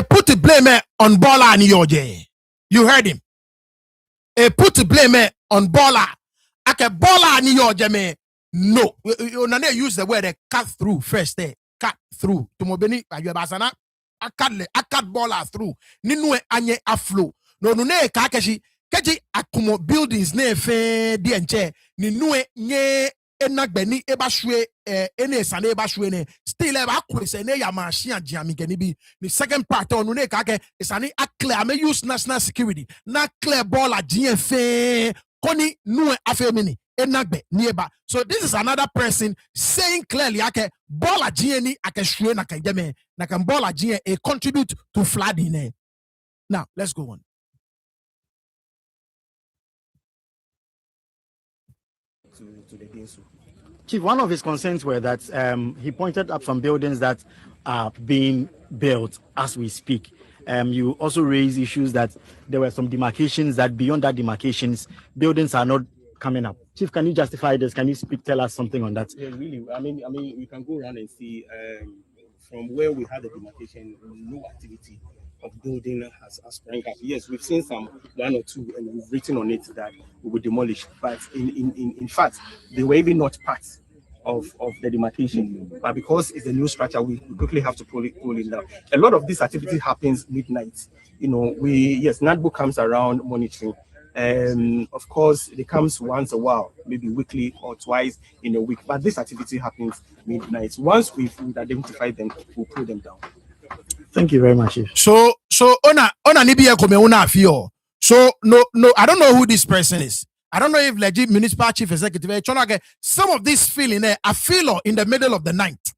put the blame on Bola and Yoje. You heard him. Put the blame on Bola. Ake Bola and Yoje me. No, you use the word cut through first there. Cut through. Tumobeni ayubasana. Akat Bola through. Ninue anye aflo. No ne kakeshi. Keji akumo buildings ne fe dienche. Ninue nye enagbeni ebashwe ene sane ebashwe ne. Still eba kwese ne ya machine jami genibi. The second part on ne kake isani akle ame use national security. Na clear Bola GFA koni nue afemini. So this is another person saying clearly, "Ake Bola GNI ake shwe na kanjeme na kan Bola GNI contribute to flooding." Now let's go on. To the Dinsu. Chief, one of his concerns were that he pointed up some buildings that are being built as we speak. You also raised issues that there were some demarcations that beyond that demarcations, buildings are not coming up. Chief, can you justify this? Can you tell us something on that? Yeah, really. I mean, we can go around and see from where we had the demarcation, no activity of building has sprung up. Yes, we've seen one or two, and we've written on it that we will demolish. But in fact, they were even not part of the demarcation. But because it's a new structure, we quickly have to pull it down. A lot of this activity happens midnight. You know, NADBO comes around monitoring. Of course, it comes once a while, maybe weekly or twice in a week. But this activity happens midnight. Once we've identified them, we'll pull them down. Thank you very much, Chief. So ona nibiye kome una afio. So no, I don't know who this person is. I don't know if legit municipal chief executive. Some of this feeling a feeler in the middle of the night.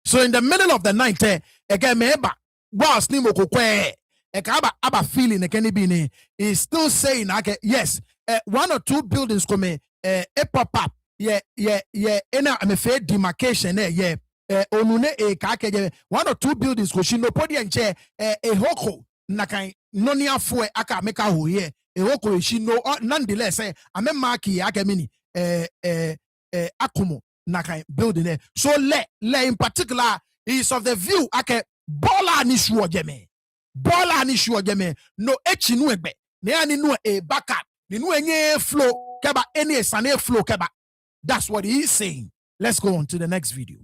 So in the middle of the night, again meba boss ni mokokwe. Aba feeling is still saying yes, one or two buildings come a pop up. Yeah, I'm a fair demarcation onune one or two buildings go shino podi enche a hoko nakai nonia fue aka meka ho ye a hoko shino nonetheless amemaki akamini akumo nakai building so le in particular is of the view ake Bola ni shuo jeme Bola ni shuo jeme no echinu egbe ne ani no a backup ni no enye flow keba any sane flow keba. That's what he is saying. Let's go on to the next video.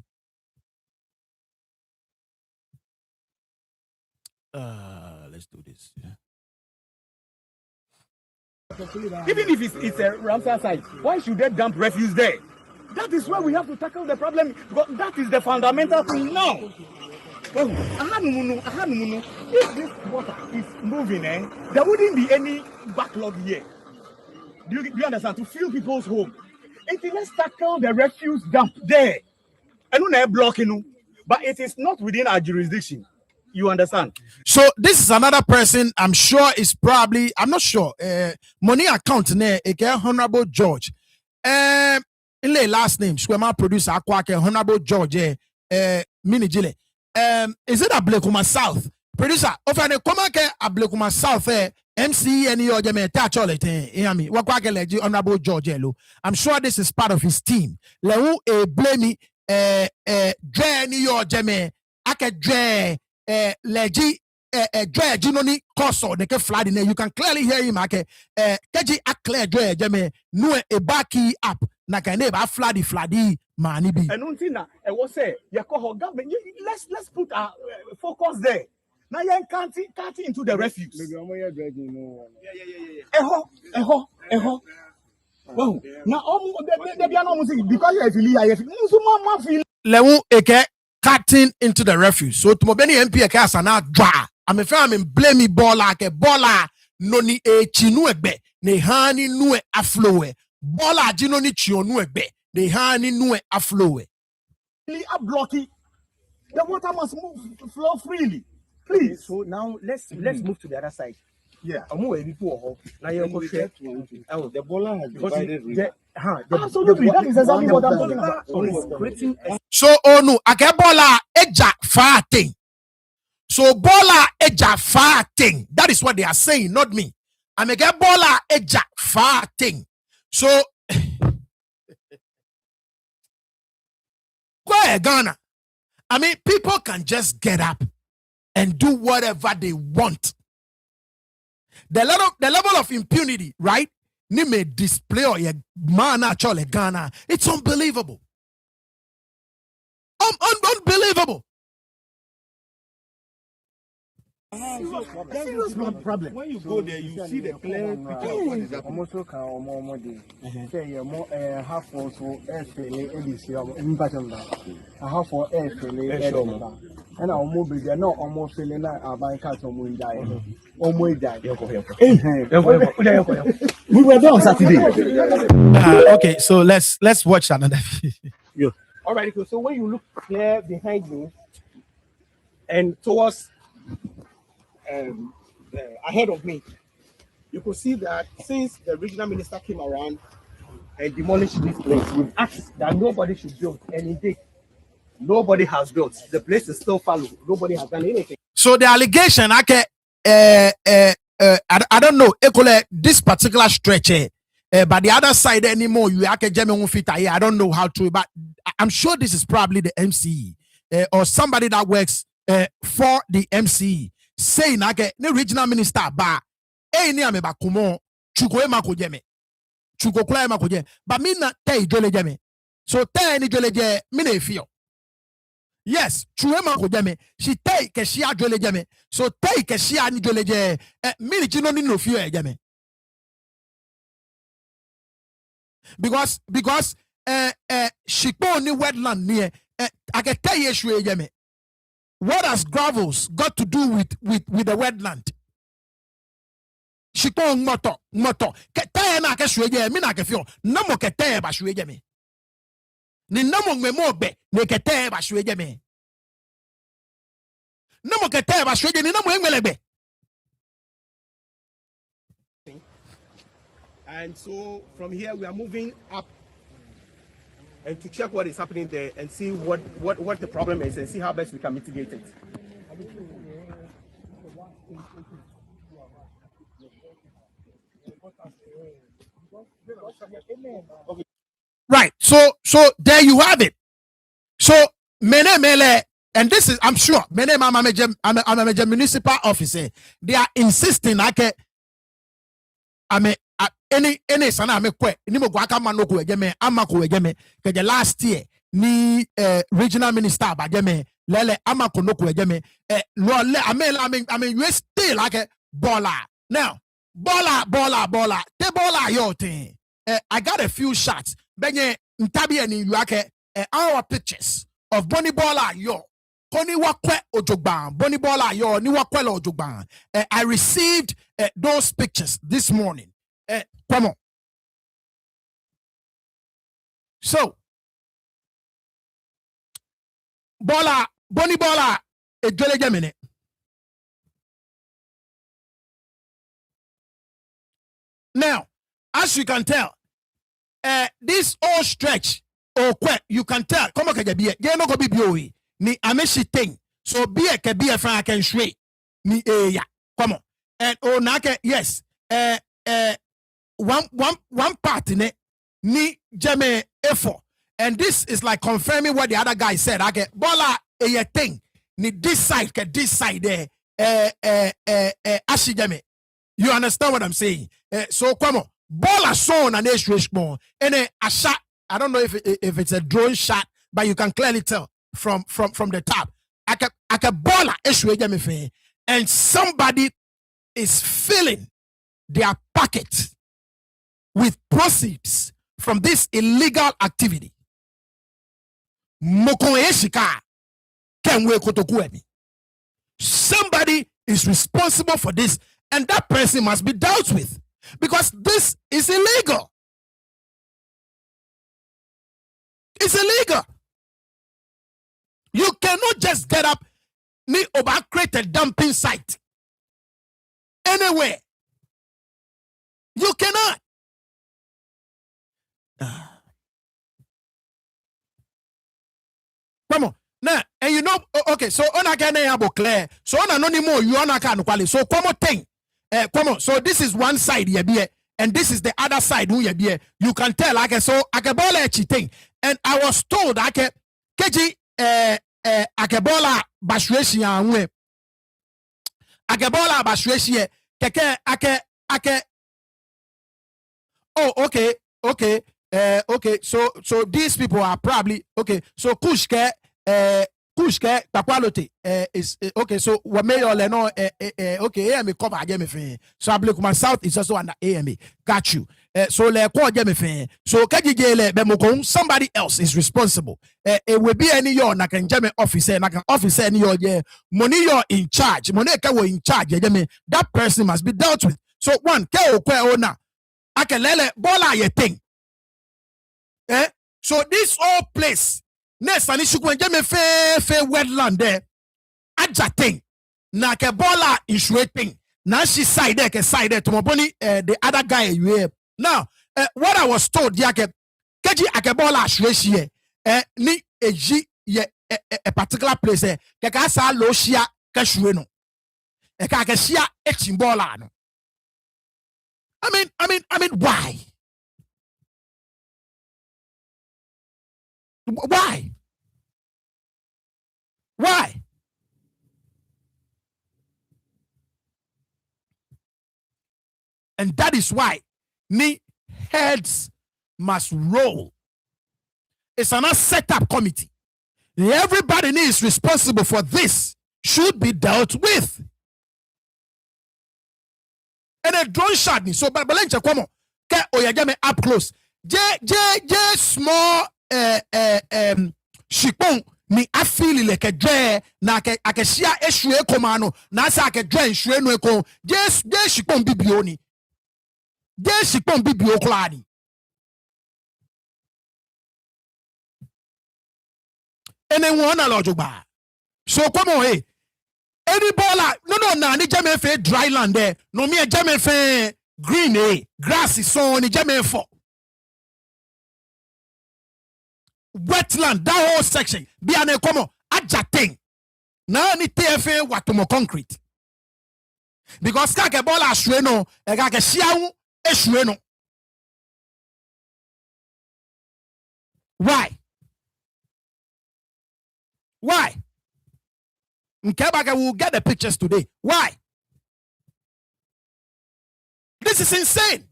Let's do this. Yeah. Even if it's a Ramsar site, why should they dump refuse there? That is where we have to tackle the problem, because that is the fundamental thing now. If this water is moving, there wouldn't be any backlog here. Do you understand? To fill people's home. Let's tackle the refuse dump there. And we're not blocking, but it is not within our jurisdiction. You understand? So this is another person. I'm sure is probably. I'm not sure. Money account ne Honorable George. In the last name, Squema producer Aquake Honorable George. Mini Jile. Is it Ablekuma South? Producer, often a Komake Ablekuma South. MC and your Jame touch all it. Yami. Wakwake leji Honorable George Elo. I'm sure this is part of his team. Lewu blame dre ni your Jame. Ake dre legi dre jinoni koso neke flood in there. You can clearly hear him. Ake keji akle dre jame no e baki up na kane ba floody mani bi. And until now, I was say, government. Let's put our focus there. Now you can't into the refuse. Well, now they be no music because you feel. Lewu eke cutting into the refuse. So to mobeni MP eke asana dwa. I'm a fan blame me baller ke baller noni chinu egbe ne hani nue aflowe. Baller jinoni chionu egbe ne hani nue aflowe. Really are blocking. The water must flow freely. Please. So now let's move to the other side. Yeah. Now you share. The baller has divided. Absolutely. That is exactly what I'm talking about. So no, ake baller eja fighting. So baller eja fighting. That is what they are saying, not me. I'm a get baller eja fighting. So go ahead, Ghana. I mean, people can just get up and do whatever they want. The level of impunity, right? Ni may display or your man actually Ghana. It's unbelievable. Unbelievable. Serious problem. When you go there, you see the clear picture of what is happening. Say more half also air half for air and our mobile, they're not almost feeling like our bank cards almost die. Almost die. We were there on Saturday. Okay, so let's watch another. Yeah. All right. So when you look here behind me and towards ahead of me, you could see that since the regional minister came around and demolished this place, we've asked that nobody should build, and indeed, nobody has built. The place is still fallow. Nobody has done anything. So the allegation, I don't know, this particular stretch, but the other side anymore, I don't know how to, but I'm sure this is probably the MCE or somebody that works for the MCE saying, the regional minister, but but me not tell jole jame. So tell any jole jame, me ne feel. Yes, Chuema Kojame, she take Keshia Jole Jame. So take Keshia ni Jole Jame, Minijino no fear Jame. Because Shikpo ni wetland near I can tell you Jame. What has gravels got to do with the wetland? Shikpo moto. Ketaya na keshwe jame, mina kefio. Namo ketaya ba shwe jame. Ni namo ngwemobe ne ketaya ba shwe jame. Namo ketaya ba shwe jame ni namo engmelebe. And so from here we are moving up and to check what is happening there and see what the problem is and see how best we can mitigate it. Right. So there you have it. So mele, and this is, I'm sure, I'm a municipal officer. They are insisting like any sana me kwe ni mo gwaka manoko ejeme amako ejeme ke the last year ni regional minister ba jeme lele amako noko ejeme no le I mean you still like baller now baller te baller your thing. I got a few shots benye ntabi ani you like our pictures of Bonnie Baller yo Koni wakwe ojogban Bonnie Baller yo ni wakwela ojogban. I received those pictures this morning. Come on. So, Bonnie Baller, a jolly gemini. Now, as you can tell, this whole stretch, you can tell. Come on, you no go be BOE. Ni ameshi thing. So be a fan can shwe. Ni yeah. Come on. And nake yes. One part in it. Ni jeme effort. And this is like confirming what the other guy said. Okay, bola a thing. Ni this side there. Ashi jeme. You understand what I'm saying? So come on. Bola son and more. And a shot. I don't know if it's a drone shot, but you can clearly tell from the top. I can bola and somebody is filling their pocket with proceeds from this illegal activity. Somebody is responsible for this, and that person must be dealt with because this is illegal. It's illegal. You cannot just get up or create a dumping site anywhere. You cannot. Come on. Now, and you know, okay, so on a can clear. So on anonymous, you on a can quality. So come on thing. Come on. So this is one side here, and this is the other side who you can tell like so akebola thing. And I was told keji akebola bashweshi anwe. Akebola bashweshi keke ake. Oh, okay. Okay. So these people are probably okay. So kushke takwalote is okay. So wameyo leno okay. AMA cover me fin. So Ablekuma South is also under AMA. Got you. So le kwa me fin. So kajijele bemokon somebody else is responsible. It will be any yo na kan jame officer na kan officer any yo je money you're in charge. Money ka wo in charge jame that person must be dealt with. So one ke okwe ona akelele bola ye thing. So this whole place next and issue when jame fe wetland there aja thing na ke bola issue thing na she side there ke side there to moboni the other guy you now what I was told yake keji akebola issue ni eji ye a particular place ke ka sa lo shia ka shue no e ka shia echimbola no I mean why? Why? And that is why heads must roll. It's an set-up committee. Everybody is responsible for this should be dealt with. And a drone shot me. So Balencha come on. Ke oyagame up close. J small shipon ni afili leke dre na akeshia eshue komano na sa ake dre eshue no eko je shipon bibio ni je shipon bibio klani ene wona lojugba so come on hey any baller no na ni jame fe dry land there no me jame fe green grass is on ni jame for wetland, that whole section. Be an ecomo ajating. Na ni TFA watomo concrete. Because kake bola ashweno, kake shiawu eshweno. Why? Nkebake will get the pictures today. Why? This is insane.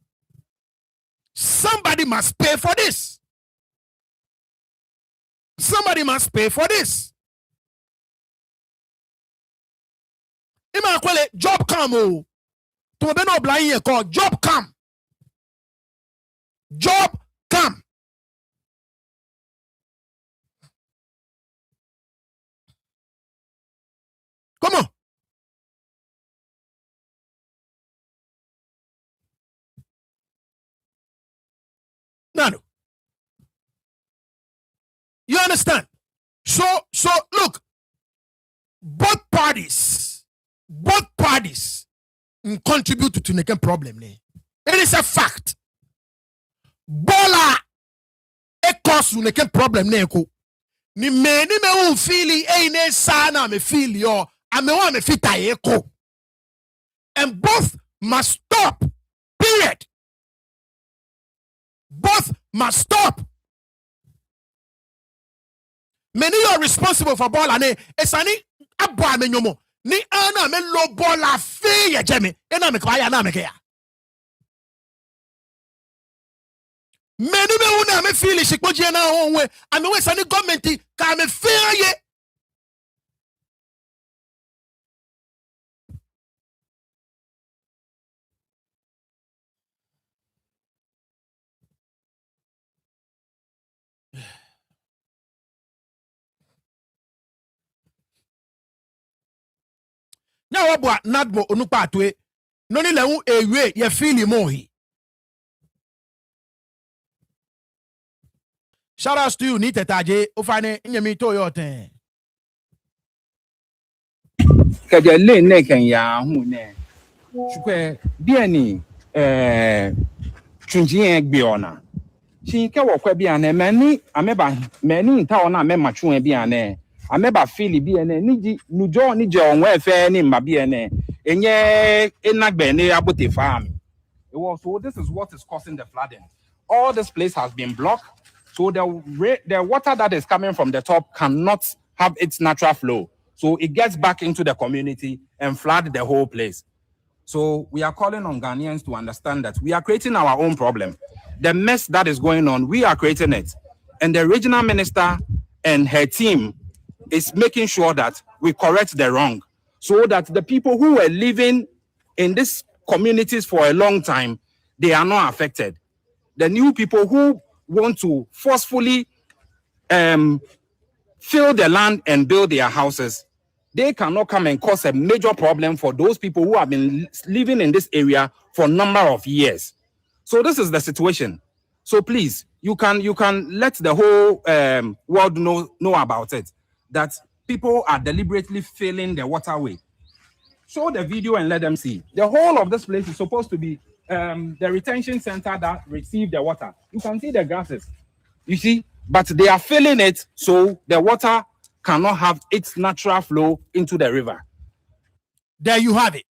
Somebody must pay for this. Somebody must pay for this. Ima job come oh. To be no blind here called job come. Job come. Come on. No. You understand? So look, both parties contribute to the problem. It is a fact. Bola e cause you ke problem na eko. Ni me un feeli e ne sana me feel yo. Ame wa me fita eko. And both must stop. Period. Both must stop. Many are responsible for ball and esani abo amenyomo ni ana me lo bola fe ye jeme ena me kwa ya na me ke ya. Many me una me feel shikpoji na onwe ame we sani government ka me fe ye. Now wabwa nadbo onupa atwe noni lewu ewe ye feel mohi. Shout out to you ni tetaje ofane nyemi to yo ten. Kaja le ne kan ya hu ne. Shukwe bia ni chunjin egbe ona. Chi ke wo kwa bia ne mani ameba mani nta ona me matwe bia ne. Ameba feel bia ne ni nujo ni je onwe fe ni mba bia ne. Enye enagbe ne abote farm. So this is what is causing the flooding. All this place has been blocked. So the water that is coming from the top cannot have its natural flow. So it gets back into the community and flood the whole place. So we are calling on Ghanaians to understand that we are creating our own problem. The mess that is going on, we are creating it. And the regional minister and her team is making sure that we correct the wrong so that the people who were living in these communities for a long time, they are not affected. The new people who want to forcefully fill the land and build their houses, they cannot come and cause a major problem for those people who have been living in this area for a number of years. So this is the situation. So please, you can let the whole world know about it, that people are deliberately filling the waterway. Show the video and let them see. The whole of this place is supposed to be the retention center that receives the water. You can see the grasses, you see, but they are filling it so the water cannot have its natural flow into the river. There you have it.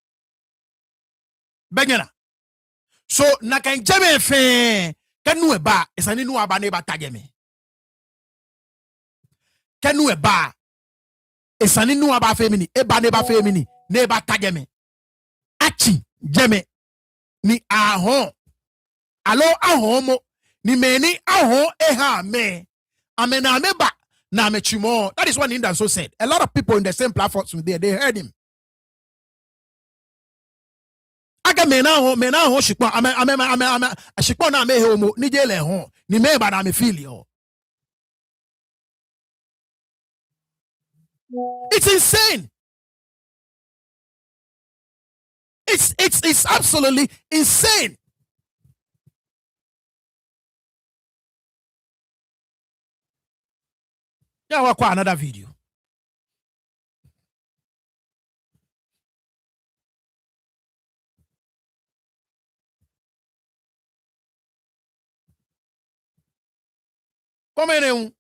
Bengena. So nakan jeme fe kanu eba esani nu aba ne ba tageme. Kanu eba esani nu aba femini eba ne ba femini ne ba tageme. Achi jeme ni ahon. Alo ahon mo ni meni ahon eha me. Amena meba na mechimo. That is what Nindan so said. A lot of people in the same platforms there, they heard him. Aga mena ho shikwa ame shikwa na me homo ni jele ho ni meba na me feel yo. It's insane. It's absolutely insane. Yeah, we'll quite another video. Come in,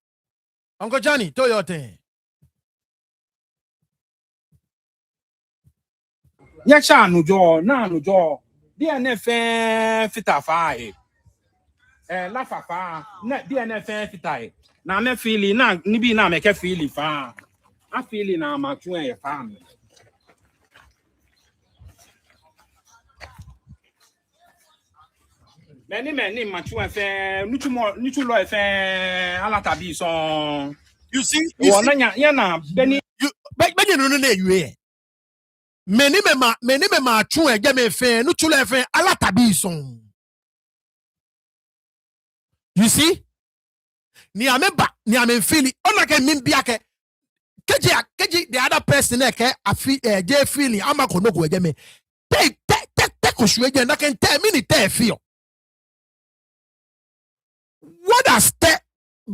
Uncle Johnny, do your thing. Yacha nujo DNF fitafa la fafa na DNF fitai na me feel na ni bi na me ke feel fa a feel na ma tun e fa me many ma tun e fe nutu lo e fe ala tabi so You see, ya na beni you no you many me ma tun e je me fe nu chulo e fe ala tabi son. You see? Ni ameba ni ame feel ona ke min biake keji the other person ke afi je feeling ama ko no go je me take ko shwe je na can tell me ni te feel. What has that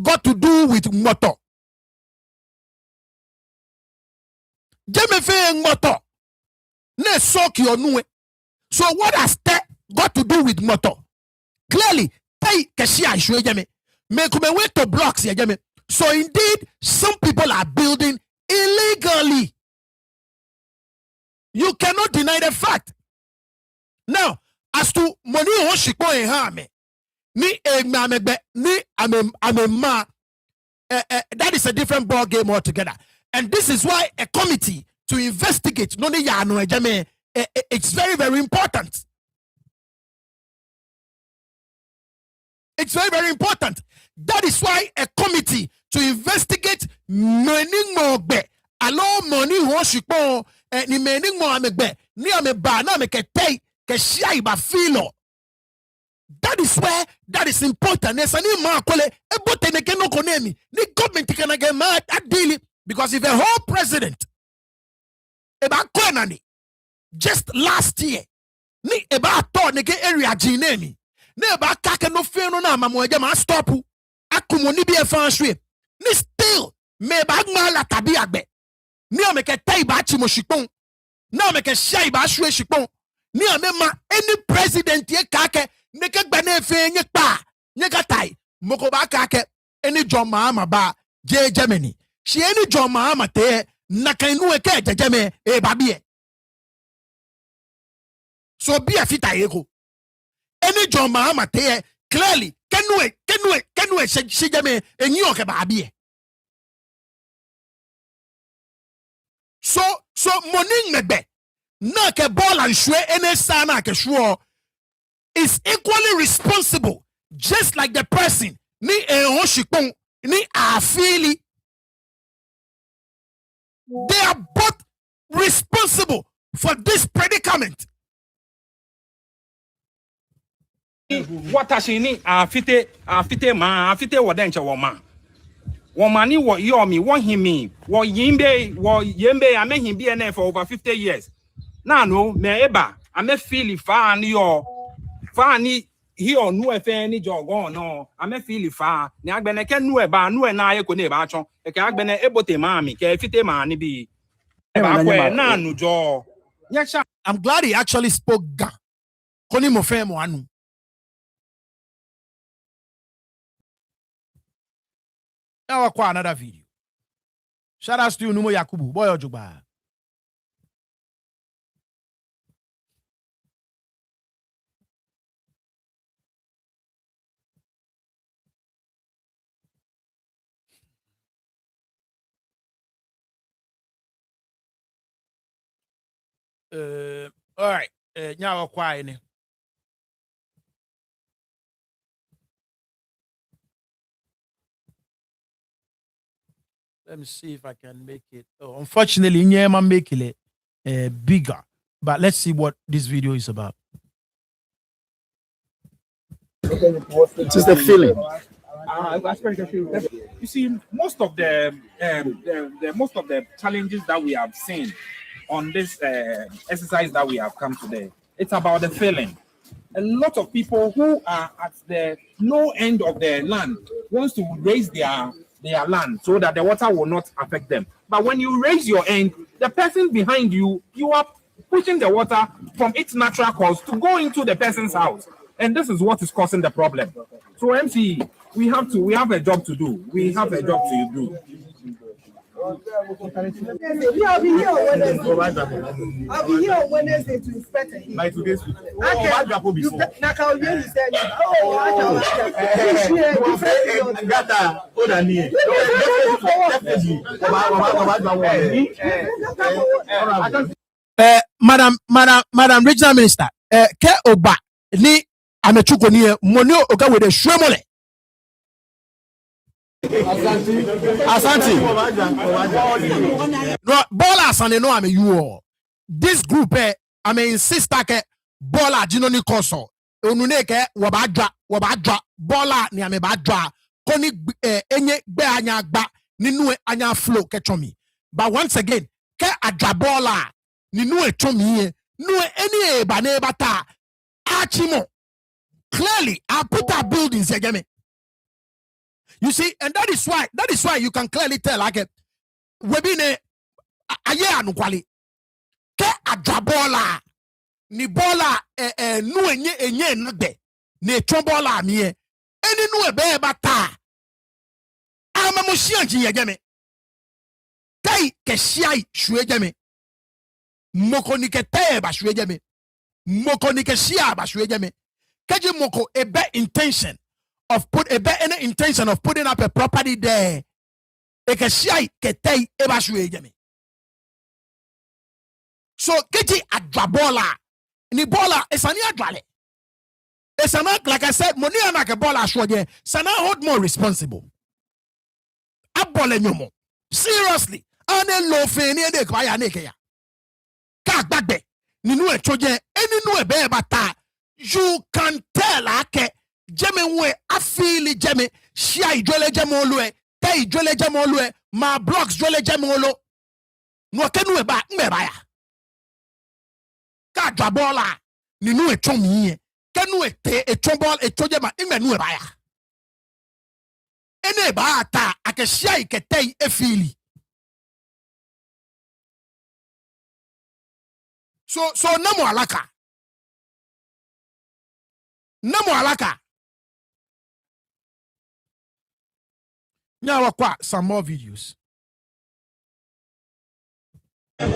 got to do with motor? Je me fe motor. Ne soak your nue. So what has that got to do with motor? Clearly, take keshia issue jame. Make me wait to blocks ya jame. So indeed, some people are building illegally. You cannot deny the fact. Now, as to money on shiko en hame, ni that is a different ball game altogether. And this is why a committee to investigate it's very, very important. It's very, very important. That is why a committee to investigate meaning mogbe allow money washiko ni meaning mo amegbe ni ameba na meketei keshia iba filo. That is where that is important. Nesani ma kole ebote neke no konemi ni government can get mad at daily because if the whole president eba konani just last year ni eba to neke area jinemi ne eba kake no fe no na mamoja ma stop akumoni bi efanhwe ni still me ba ngala tabi agbe ni ameke tai ba chimoshipon na ameke shai ba hwe shipon ni amema any president ye kake neke gbane fe nye pa nye katai moko ba kake any John Mahama ba je Germany she any John Mahama te na kan nu eke jejeme e ba bie so bia fita yeko any John Mahama te clearly kenue she jeme enyi oke ba bie so morning mebe na ke ball and shwe ene sana ke shwo is equally responsible just like the person ni enhoshipon ni afili. They are both responsible for this predicament. What she ni afite wadenche woma. Womani wo yomi wo himi wo yembe ame himbi ene for over 50 years. Na no me eba ame feel fa ni yo fa ni he or no efe ni jogo no ame feel fa ni agbene ke nu eba nu e na aye ko ne ba chon e ke agbene ebote maami ke fite ma ni bi e ba kwe na nu jo. I'm glad he actually spoke Ga. Koni mo fe mo anu. Now akwa another video. Shout out to you Numo Yakubu boy ojuba. All right. Now akwa. Let me see if I can make it. Oh, unfortunately, I'm making it bigger. But let's see what this video is about. It is the feeling. You see, most of the challenges that we have seen on this exercise that we have come today, it's about the feeling. A lot of people who are at the low end of their land wants to raise their land so that the water will not affect them. But when you raise your end, the person behind you, you are pushing the water from its natural course to go into the person's house. And this is what is causing the problem. So MC, we have a job to do. We have a job to do. I'll be here on Wednesday to inspect it. Like today's week. Madam Regional Minister, ke oba ni amechuko ni monio oga with the shwemole. Asante. No, Bola Asante no ame you all. This group I mean insist ke Bola jinoni koso. Onune ke wabadwa Bola ni ame badwa. Koni enye be anya gba ni nu anya flow ke chomi. But once again, ke adwa Bola ni nu e chomi nu any ba ne bata achimo. Clearly, I put our buildings again. You see, and that is why you can clearly tell like webine aye anu kwali ke adwabola ni bola nu enye no de ne twon bola me eni nu ebe bata ama mo hia nji ye geme tai ke hia hwe geme moko ni ke tai ba hwe geme moko ni ke hia ba hwe geme keji moko ebe intention of any intention of putting up a property there e ke hia ke tai e ba hwe geme. So keji adwabola ni bola esani adwale. Esana, like I said, money and like a bola ashwoje. Sana hold more responsible. Abole nyomo. Seriously. Ane lo fe ni ene kwa ya neke ya. Kak bagbe. Ni nu e choje. Eni nu e be bata. You can tell ake. Jeme we afili jeme. Shia ijole jeme olue. Te ijole jeme olue. Ma blocks jole jeme olo. Nwake nu e ba. Mbe ba ya. Ka dwabola. Ni nu e chomi ye. Kenu ete etombol etojema imenu ebaya ene ba ata akeshia iketei efili so namo alaka nyawa kwa some more videos. Because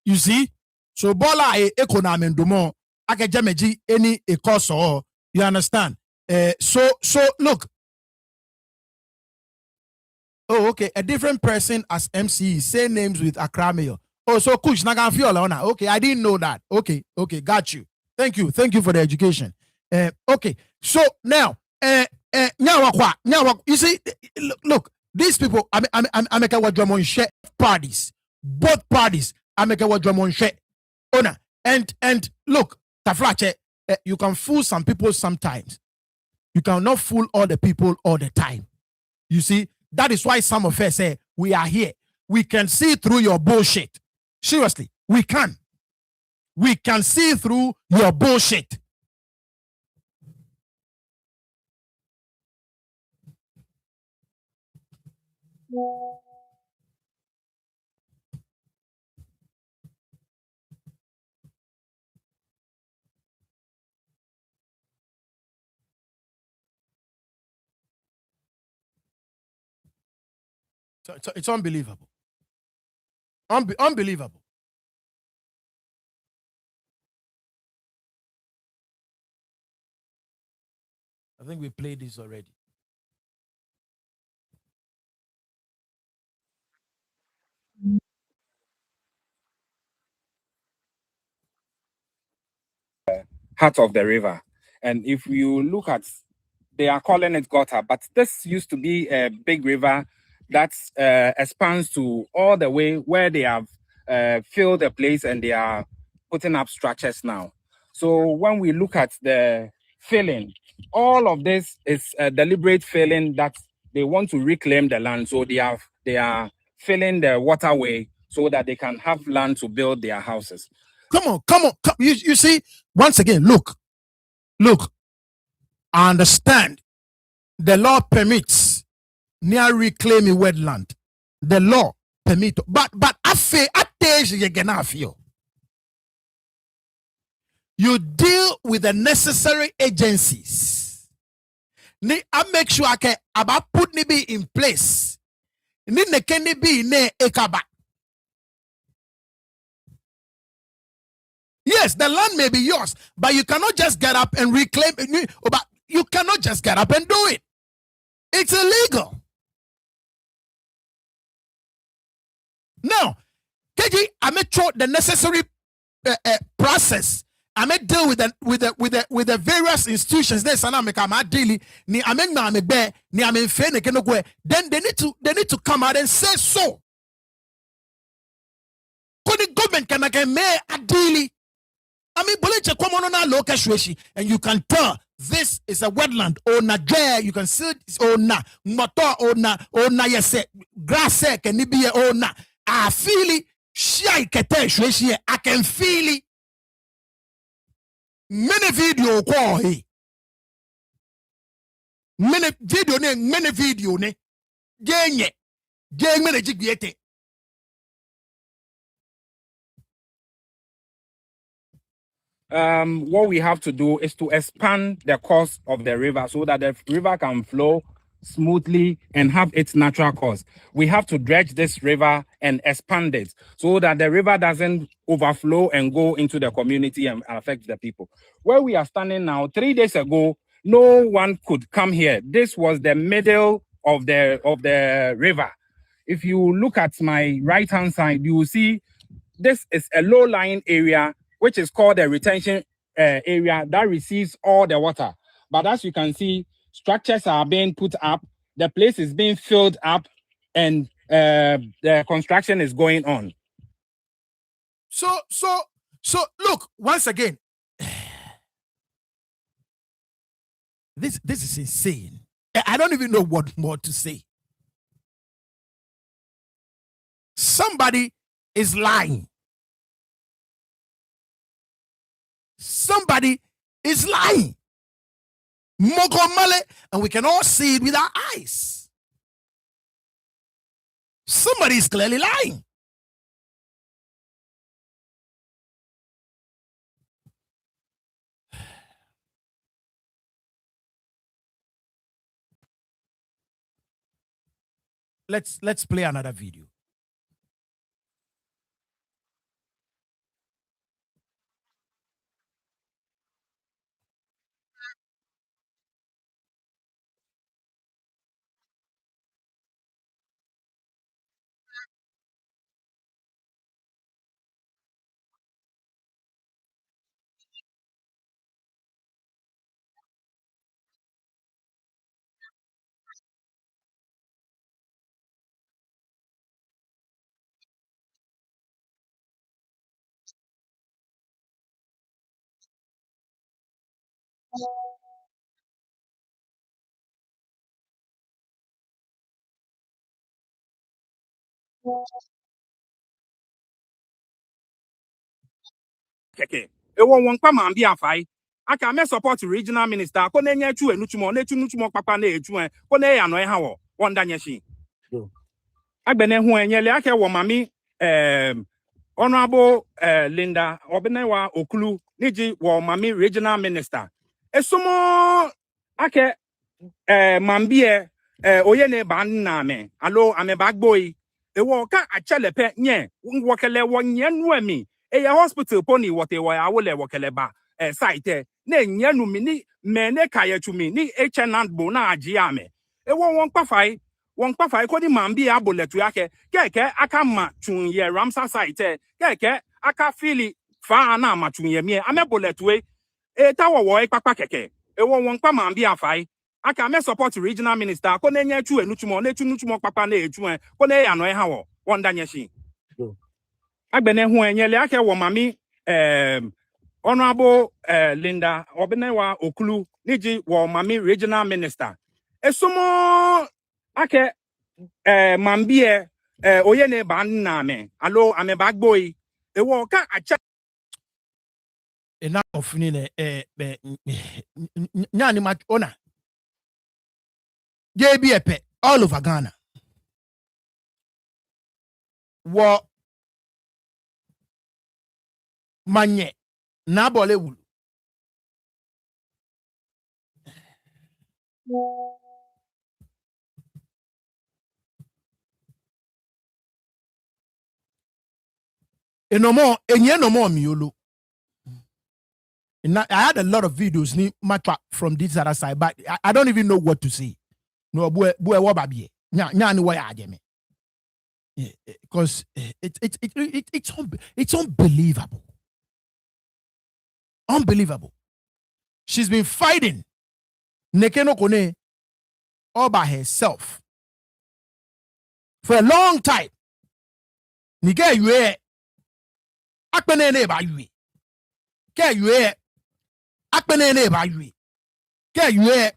you see, so bola economy ndomo akejameji any a course or you understand. So look. Oh, okay. A different person as MC, same names with Accra'S. Oh, so Kush Naganfiola. Okay, I didn't know that. Okay, got you. Thank you for the education. Okay, so now, you see, look, these people, I make a wadramon share parties, both parties. I make a wadramon share. Ona, and look, Taflache, you can fool some people sometimes. You cannot fool all the people all the time. You see. That is why some of us say we are here. We can see through your bullshit. Seriously, we can. We can see through your bullshit. So it's unbelievable. Unbelievable. I think we played this already. Heart of the river. And if you look at, they are calling it gutter, but this used to be a big river that expands to all the way where they have filled the place and they are putting up structures now. So when we look at the filling, all of this is a deliberate filling that they want to reclaim the land. So they are filling the waterway so that they can have land to build their houses. Come on. You see, once again, look. I understand the law permits near reclaiming wetland. The law permit, but you deal with the necessary agencies. I make sure I can about put me in place. Ni ne can be ne ekaba. Yes, the land may be yours, but you cannot just get up and reclaim it. But you cannot just get up and do it. It's illegal. Now, KG, I made sure the necessary process I may deal with the various institutions. There's an America, my daily, ni amen na me be, ni amen fe ne kenokwe. Then they need to come out and say so. The government can me a daily. I mean, police come on a local situation, and you can tell this is a wetland or na there. You can see it or na motor or na yes grass can it be or na. I feel it. I can feel it. Many video call he. Many video ne. Genye mene jigbiete. What we have to do is to expand the course of the river so that the river can flow smoothly and have its natural course. We have to dredge this river and expand it so that the river doesn't overflow and go into the community and affect the people. Where we are standing now, 3 days ago, no one could come here. This was the middle of the river. If you look at my right-hand side, you will see this is a low-lying area, which is called the retention area that receives all the water. But as you can see, structures are being put up, the place is being filled up, and the construction is going on. So look, once again, this is insane. I don't even know what more to say. Somebody is lying. Somebody is lying. Mogomale, and we can all see it with our eyes. Somebody is clearly lying. Let's play another video. Okay. One man be a fight. I can support regional minister. Kone nye chu enuchumo ne chunuchumo papa na echu kone ya no ha wo wonda nyeshi. Agbene hu enyele ake wo mami honorable Linda Obenewa Okulu niji wo mami regional minister. Esomo ake mambie oye ne ban na me alo ame bagboy ewo ka achelepe nye nwokele wo nye nuemi eye hospital poni wote wo ya wole wokele ba site na nye nu mi ni me ne kaye tumi ni HN bo na agi ame ewo won kpafai ko di mambie aboletu yake keke aka ma tun ye Ramsar site keke aka fili fa na ma tun ye mi ame boletu e tawo wo ikpapa keke ewo won kpa mambie afai aka me support regional minister ko na nye chu enuchumo na chunuchumo papa na echu ko na ya no ha wo wonda nyeshi agbene hu enyele ake wo mami honorable Linda Obenewa Okulu niji wo mami regional minister esomo ake mambie oye ne ban na me alo ame bagboy ewo ka acha Enough of nine nyani mat ona JB epe all over Ghana. Wo manye na bole wulu. Enye no more miolo. I had a lot of videos from this other side, but I don't even know what to say. No, because it's unbelievable. Unbelievable. She's been fighting Nekeno Kone all by herself for a long time. Nige yue akpenene ba yue. Ke yue akpenene ba yue. Ke yue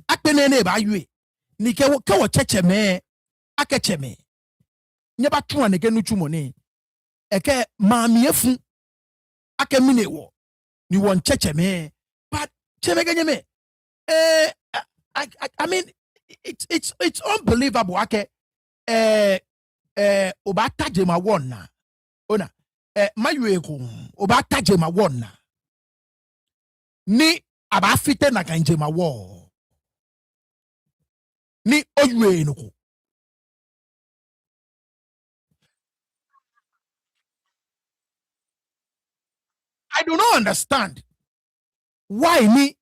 akpenene ba yue. Nike wo ke wo cheche me akeche me. Nyeba tuwa neke nu chumone. Eke maami efu ake mine wo. Ni won cheche me. But chemege nyeme. I mean, it's unbelievable. Ake obata jema wona. Ona mayue ko obata jema wona. Ni abafite na kanjema wo. Ni oyue no ko. I do not understand why me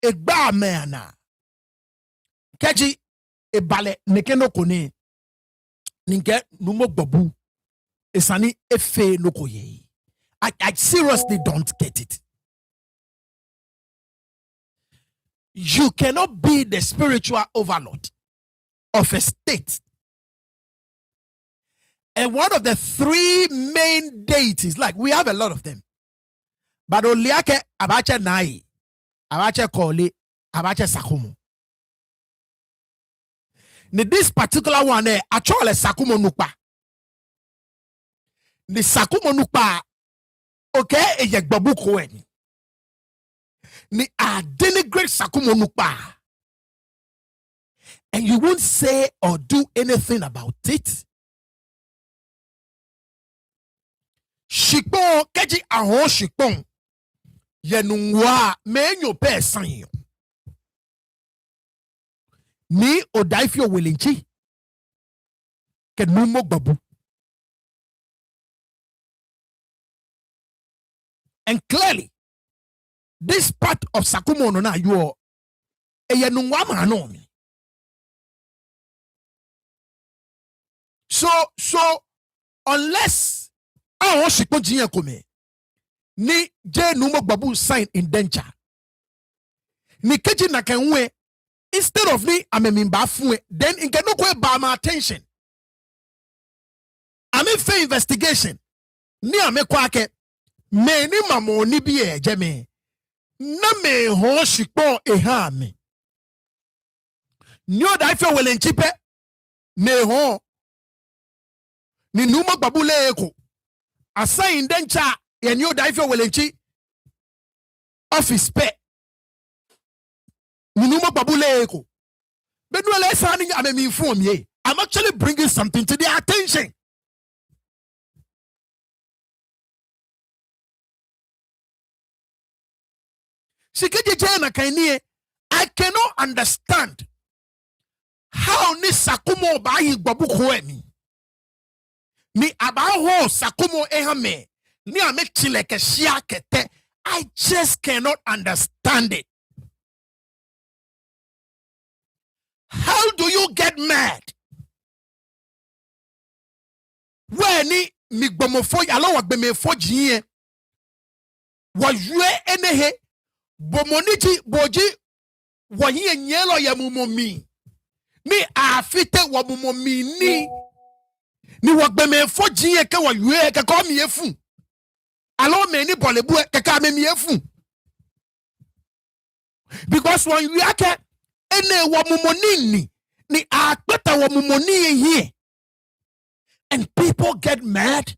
egba meana keji ebale nekeno kone ninge numo gbobu esani efe lokoye. I seriously don't get it. You cannot be the spiritual overlord of a state. And one of the three main deities, like we have a lot of them, but oliake abache nai, abache koli, abache sakumo. This particular one, actually sakumo nukpa. The sakumo nukpa, okay, ejek babu koen. Ni a denigrate sakumo nukpa. And you won't say or do anything about it. Shikpon keji ahon shikpon yenungwa menyo pesan yo ni odaifio welenchi ke numo babu. And clearly this part of sakumo no na yo yenungwa mano. So unless ahon shikpon jiyan kome ni je numo babu sign indenture ni keji na kenwe instead of ni amemimba funwe then in no kwe ba my attention ame fe investigation ni ame kwake me ni mamo ni bi eje me na me ho shikpon eha me ni oda ife welenchipe me ho ni numo babu le eko assign dencha ye new daife welenchi office pe minuma babule eko benuele sani amemi inform ye. I'm actually bringing something to their attention. I cannot understand how ni sakumo ba yi gbabu ko emi ni abaho sakumo ehame ni ame chileke shia kete. I just cannot understand it. How do you get mad when ni migbomofo alo wagbemefo jiye wa yue enehe bomoniji boji wa yiye nyelo ya mumomi ni afite wa mumomi ni wagbemefo jiye ke wa yue ke ko mi efu alo me ni bolebu ke ka me mi efu because when you ake ene wa mumoni ni akpeta wa mumoni here and people get mad.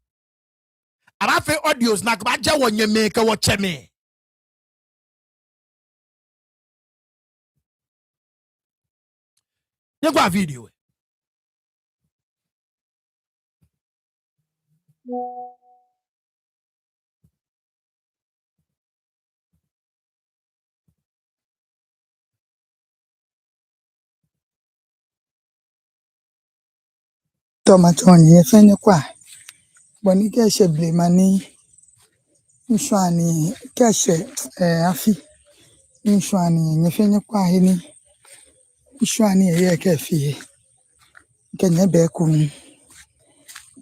Arafe audios na kbaja wo nyeme ke wo cheme. Yegwa video. Tomatoni efenye kwa boni keshe blemani nshwani keshe afi nshwani nyefenye kwa hini nshwani ye kefi kenye be kun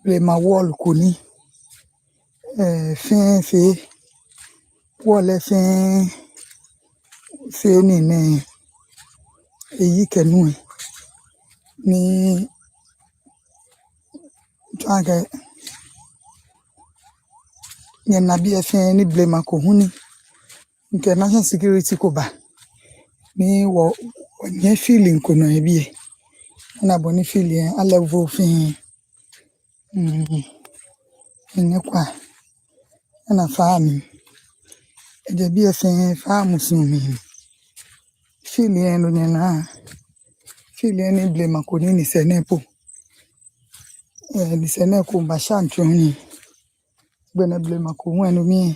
blema wall kuni fin wole fin ni ne eyi kenu ni twanke ni na bi fin ni blame ko huni nke national security ko ba ni wo nye feeling ko no ebie na boni feeling a level fin nye kwa na faami eje bi fin faamu sumi feeling no ne na feeling ni blame ko ni senepo ni seneko ba shantro ni gbena blame ko hu enu mi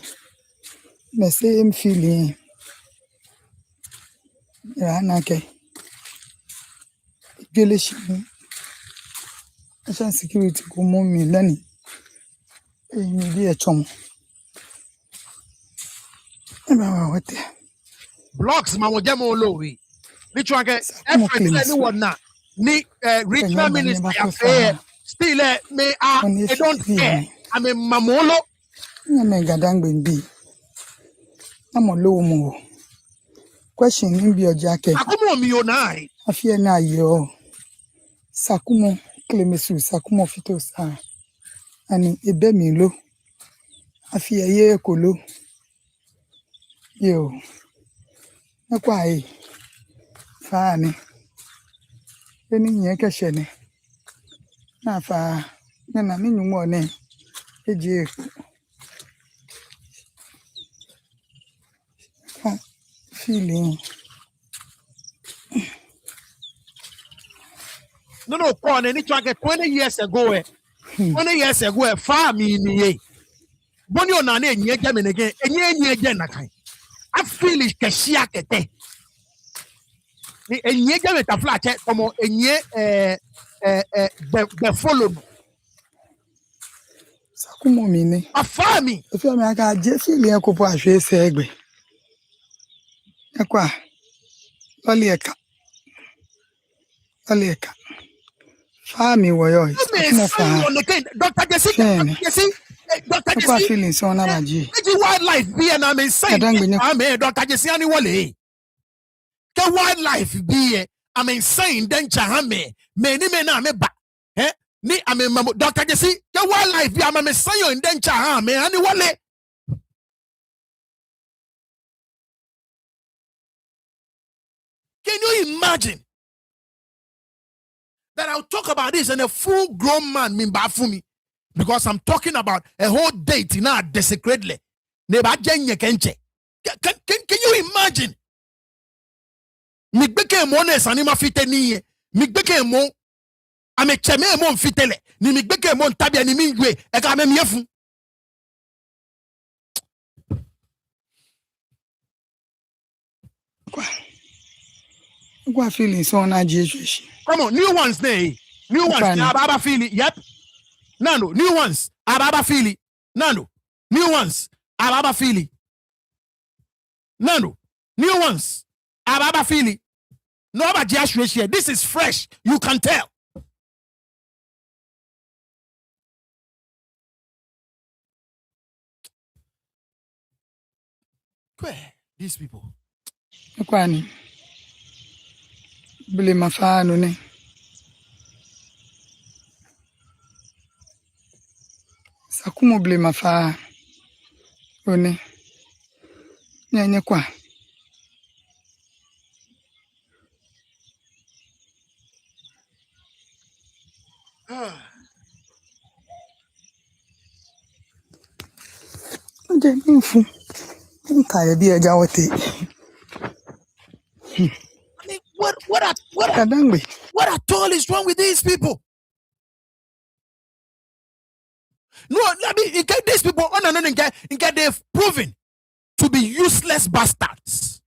na same feeling ya na ke geleshi national security ko mo mi lani mi bi e chom e ba wa wote blocks ma wo jemo lowi ni chwanke mo effort claims ni wona ni regional Kenya minister ba ya fa fair still me oni I don't care feeling I mean mamolo na me gadangbe bi amo lo mu question ni bi ojake akumo mi onai afie na yo sakumo klemesu sakumo fitosa ani ebe mi lo afie ye kolo yo nakwa yi faani eni yen kese ni na fa na ni nyumo ne eje feeling no kwa ni chwanke 20 years ago 20 years ago fa mi ni ye boni ona na enye je me ne gen enye je na kan I feel it keshia kete ni enye je me ta fla che como enye be follow no sakumo mi ni afa mi efi mi aka je feeling e ko po ahwe se egbe nakwa lolieka faami wo yo me sakumo say fa on again Dr. fene Jesse Dr. nakwa Jesse feeling so na baji Eji wildlife be and I'm saying gadangbe ni I'm Dr. Jesse ani wale ke wildlife be I'm saying then chahame me ni me na me ba ni ame Dr. Jesse ke wildlife be I'm saying then chahame ani wale can you imagine that I'll talk about this and a full grown man mean bad for me because I'm talking about a whole date in our desecrately. Can you imagine? Migbeke mo ne sanima fiteni migbeke mo ame cheme mo fitele ni migbeke mo tabia ni mingwe e ka me miefu kwa feeling so na ji come on new ones ababa feeling yep nano new ones ababa feeling nano new ones ababa feeling nano new ones ababa feeling no about here this is fresh you can tell where these people kwa ni bile mafano ne sakumo bile mafa one nyenye kwa nje mfu nka ya bi eja wote I mean, what gadangbe at all is wrong with these people? No, I mean, these people, they've proven to be useless bastards,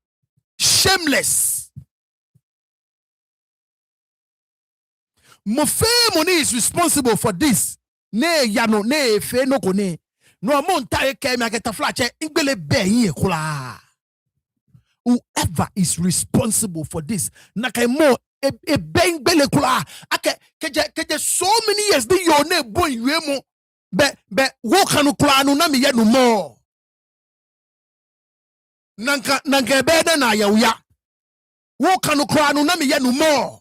shameless. Mofe money is responsible for this. Ne yano ne fe no kone. No amon tae ke me ageta flache ingbele be yin kula. Whoever is responsible for this, nakai mo e beng bele kula. Ake keje so many years di yo ne boy mo. wo kanu kura no na me ye no more. Nanka bede na ya uya. Wo kanu kura no na me ye no more.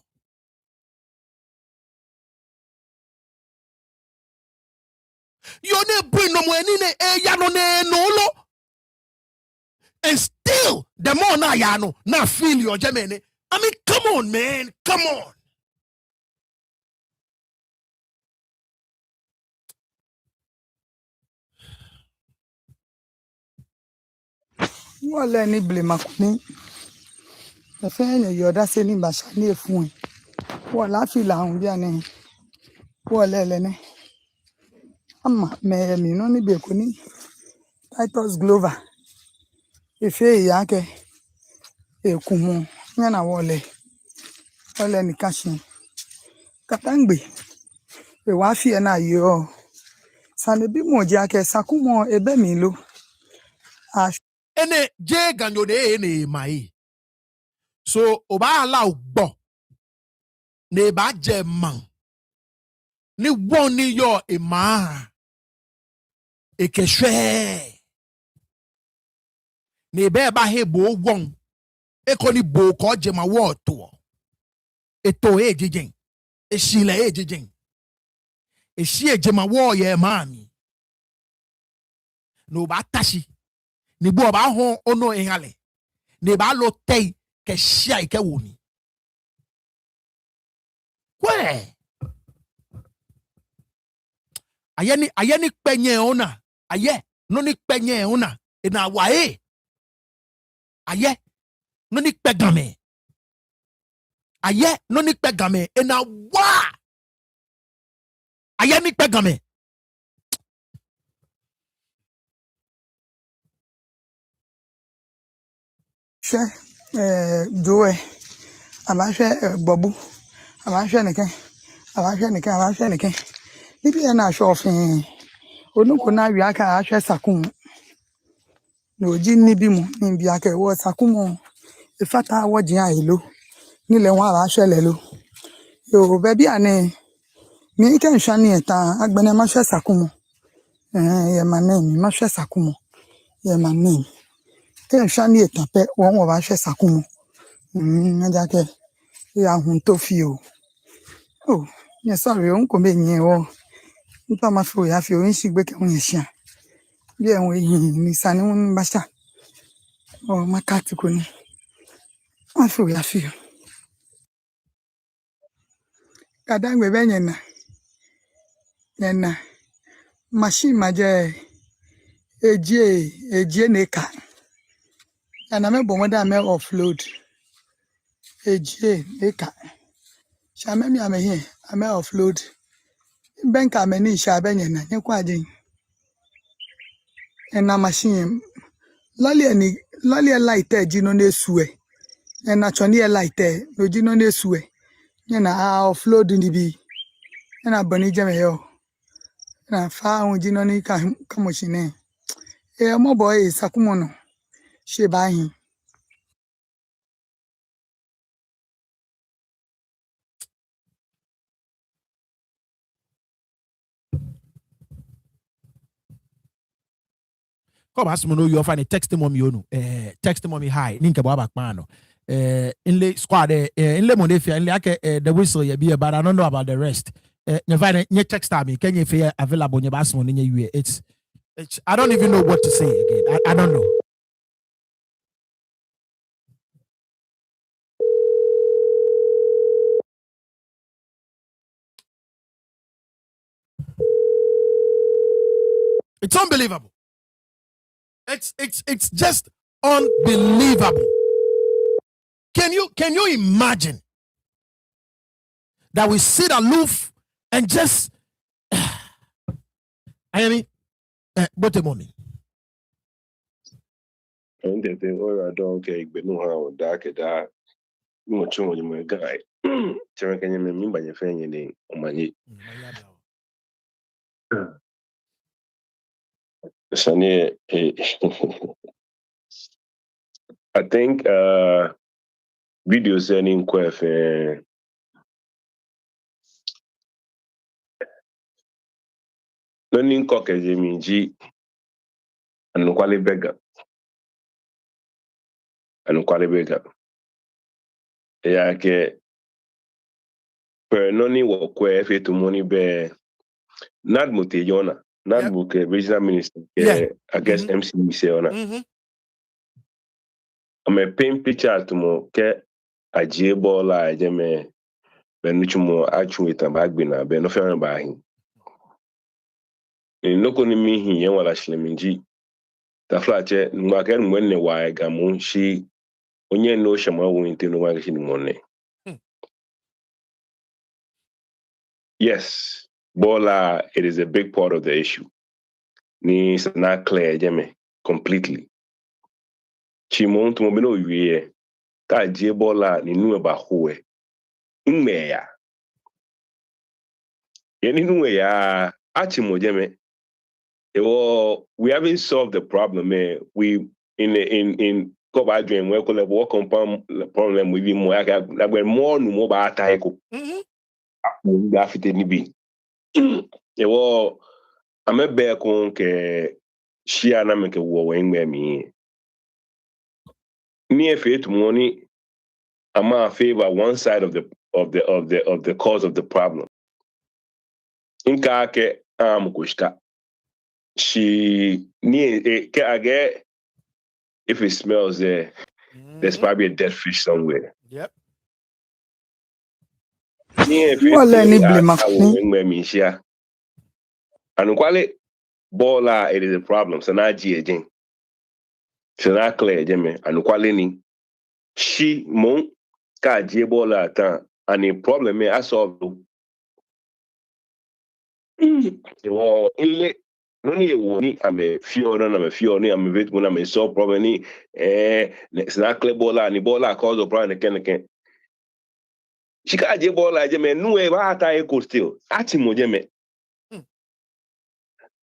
Yo ne bring no mo ani ne e ya no ne no lo. And still the more na ya no na feel your Germany. I mean, come on, man. Come on. Wọ́n ní blame akuni. Ẹ̀fẹ́ yọ̀dá sí ní bàṣà ní èfún ẹ̀. Wọ́n láfi làwọn bí àná wọ́n lẹ́lẹ́ni. Àmà mẹ́ẹ̀mí náà níbi èkó ní Titus Glover. Ẹ̀fẹ́ ìyá kẹ èkó mu yẹn náà wọ́n lẹ́ ní káṣí. Kàtàǹgbè èwà fi ẹ̀ náà yọ ọ́. Sànẹ́bí mọ̀ jẹ́ akẹ́ sàkúmọ̀ ẹbẹ́ mi ló. Ene je ganyo de ene mai. So oba ala ugbo. Ne ba je man. Ni won ni yo ema. Ekeshwe. Ne be ba he bo won. Eko ni bo ko je ma wo to. Eto e jijen. Eshile e jijen. Eshi e je ma wo ye mami. No ba tashi. Ni bo ba ho ono ehale. Ni ba lo tei ke shia ike woni. Kwe. Aye ni penye ona. Aye no ni penye ona. Ina wae. Aye no ni pegame. Aye no ni pegame. Ina wa. Aye ni pegame. Hwɛ Joe abahwɛ Bobu abahwɛ ne kɛn nibi yɛ na ahwɛ ɔfɛn onuko na awia aka ahwɛ sakum na oji nibi mu nimbi aka ɛwɔ sakum efata wɔgye ayelo ni lɛ wɔn abahwɛ lɛlo yo baabi ane mi kɛ nhwɛ ne yɛ taa agbɛnɛ ma hwɛ sakum yɛ ma name ma hwɛ sakum yɛ ma name kɛ nhwɛ ne yɛ tapɛ wɔn wɔ bahwɛ sakum aja kɛ ya hunto fio oh yeah sorry on ko be yin o npa ma fo ya fi o nsi gbe ke won yin bi e won yin ni sani won ba sha o makati ko ni ma fo ya fi kada gbe be yin na machine ma je eje ne ka ana me bo mo da me offload eje ne ka sha me mi ame here ame offload benka me ni sha be yin na nye kwa din na machine lọ́lẹ̀ láìtẹ́ jìnnà n'esu ẹ̀ ẹ̀nà chọ̀ní ẹ̀ láìtẹ́ ló jìnnà n'esu ẹ̀ yẹn na offload níbi yẹn na bọ̀ní jẹ́mẹ̀ yọ na fa àwọn jìnnà ní kàmọ̀ṣì náà ẹ̀ ọmọbọ̀ ẹ̀ sàkúmọ̀ nà ṣe báyìí. Come as mo no you find text mommy onu text mommy hi ninka bo abakpan no inle squad inle mo defia inle ake the whistle ye be but I don't know about the rest you find nye text me can you feel available nye bas mo nye you it's I don't even know what to say again I don't know. It's unbelievable. It's just unbelievable. Can you imagine that we sit aloof and just I mean what a moment. And they think, oh, I don't care, but no how dark that much on my guy. Can you remember your friend name on my Sunny, I think video sending quef Learning cock as G and quality beggar. And quality beggar. Yeah, per noni wo kwe fe to money be not mutejona. Not book regional minister. I guess MC say ona. I'm a paint picture to mo ke a jebola jeme benuchumo actually tabagbina be no fe ba hin. No koni mi hin yen wala shleminji. Ta flache nwake nwenne wa gamu shi onye no shama wo inte no wa shi ni money. Yes, Bola, it is a big part of the issue. Ni it's not clear, jeme, completely. Chimon to mobino ye, ta je Bola ni nu ba hoe. Umeya. Yeni nu ya achimo jeme. We haven't solved the problem. We in Koba dream we call work compound problem with more like more no more ba ataiko. We have to ni bi. I'm a bear con ke shia na make wo wen me. Near faith money, I'm a favor one side of the cause of the problem. In ke kushka. She near ke if it smells there, there's probably a dead fish somewhere. Yep. Near Wala ni blame wen me shia. And quale Bola it is a problem. So na ji again. So na clear jeme and quale ni she mon ka je Bola atan and the problem I solve. Well, ile noni woni ame fiona na me fiona ame vet na me solve problem ni na clear Bola ni Bola cause the problem ken. She ka je Bola jeme nu e ba ata e ko still. Ati mo jeme.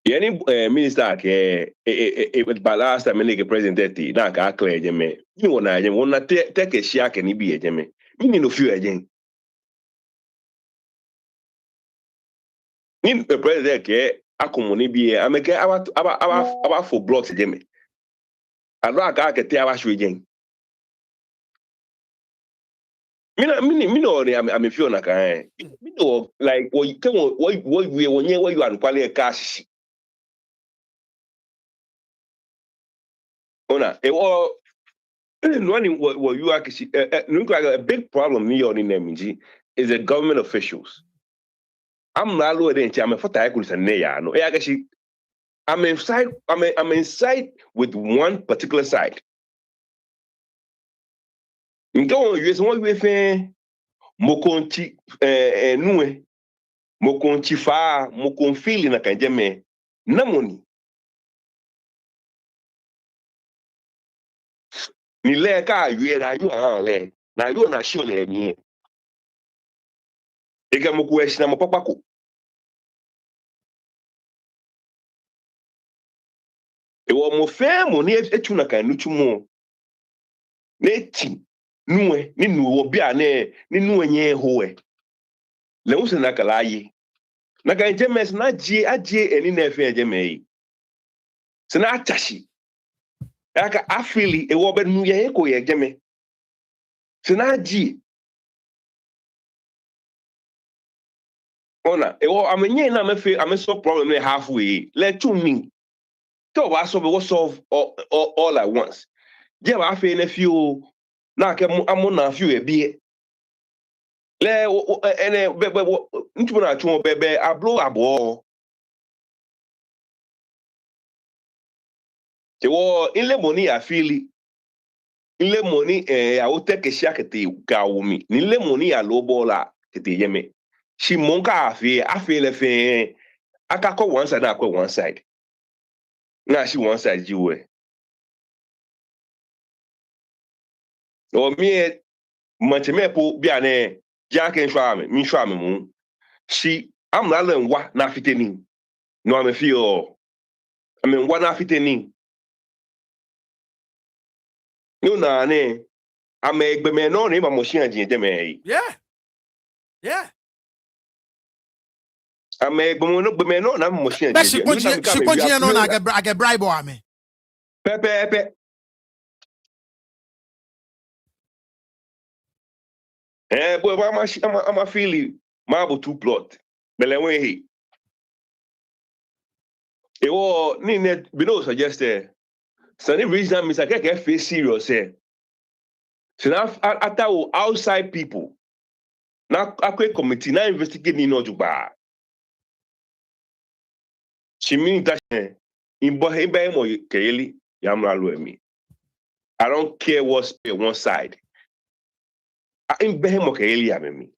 Yani minister ke balance time make president ti na ka clear jeme. Ni wona jeme wona take a share ke ni bi jeme. Mi no few again. Ni president ke akomoni bi ameke aba for blocks jeme. Ado aka ke te aba shwe again. Mi no I'm feel na kan. Mi no like what you are kwale cash. Ona what you actually a big problem me on in MG is the government officials. I'm not lower than I'm a photo no. I'm inside with one particular side. Go on, US one way mokonchi nuwe mokonchi fa mokonfili na kanjeme namoni ni le ka yue na yu le na yu na show le ni ega moku eshi na mopapako ewo mo fe mo ni etu na kan nuchu mo neti nuwe ni nuwo bia ne ni nuwe nye howe le use na kala yi na kanjeme na aje eni na efe ejeme yi sina atashi aka afili ewo be nu ye ko ye jeme sina ji ona ewo amenye na mefe ameso problem ne halfway let to me to wa solve all at once je wa fe na fi o na ke amu na fi e bie le ene be ntumo na chu be ablo abo ewo ile money afili ile money a o te ke sha kete ga wumi ni ile money a lo bola kete yeme shi monka afi le fe akako one side na akọ one side na shi one side jiwe o mi mantemepo bia ne jake nshwame mi nshwame mu shi amla nwa na fiteni no am feel am nwa na fiteni no na ne am egbe me no ni ma mo shi anjin de me Yeah. no na machine. But she put no na get bribe or me. Pepe. Boy, I'm a feeling marble 2 plot. Belewe he. E wo ni net below suggest so the reason Mr. Keke face serious so now after outside people now akwe committee now investigate ni no juba. She mean that in bohebe mo keli yamra lo emi. I don't care what's one side. In behemo keli yamemi.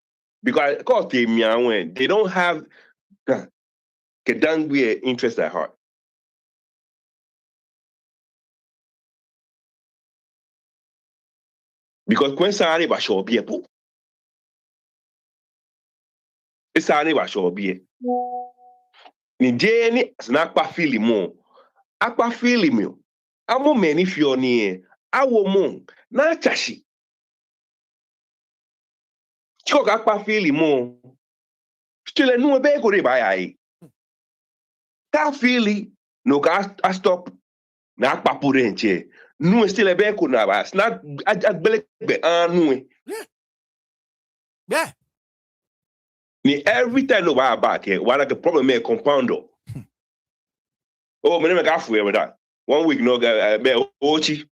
Because they don't have Kedangwe interest at heart. Because when Sari was show be it's Sari was show be. Ni jeni snack pa fili mo. Akpa fili mo. Amo many fioni. Awo mo. Na chashi. Chiko akpa fili mo. Still no be go ba ai. Ka fili no ka stop na akpa pure nche. No still be ko na ba. Snack agbele be anu. Yeah. Ni every time no ba back here, one like a problem me compounder. Oh, me ka fu with that. 1 week no be ochi.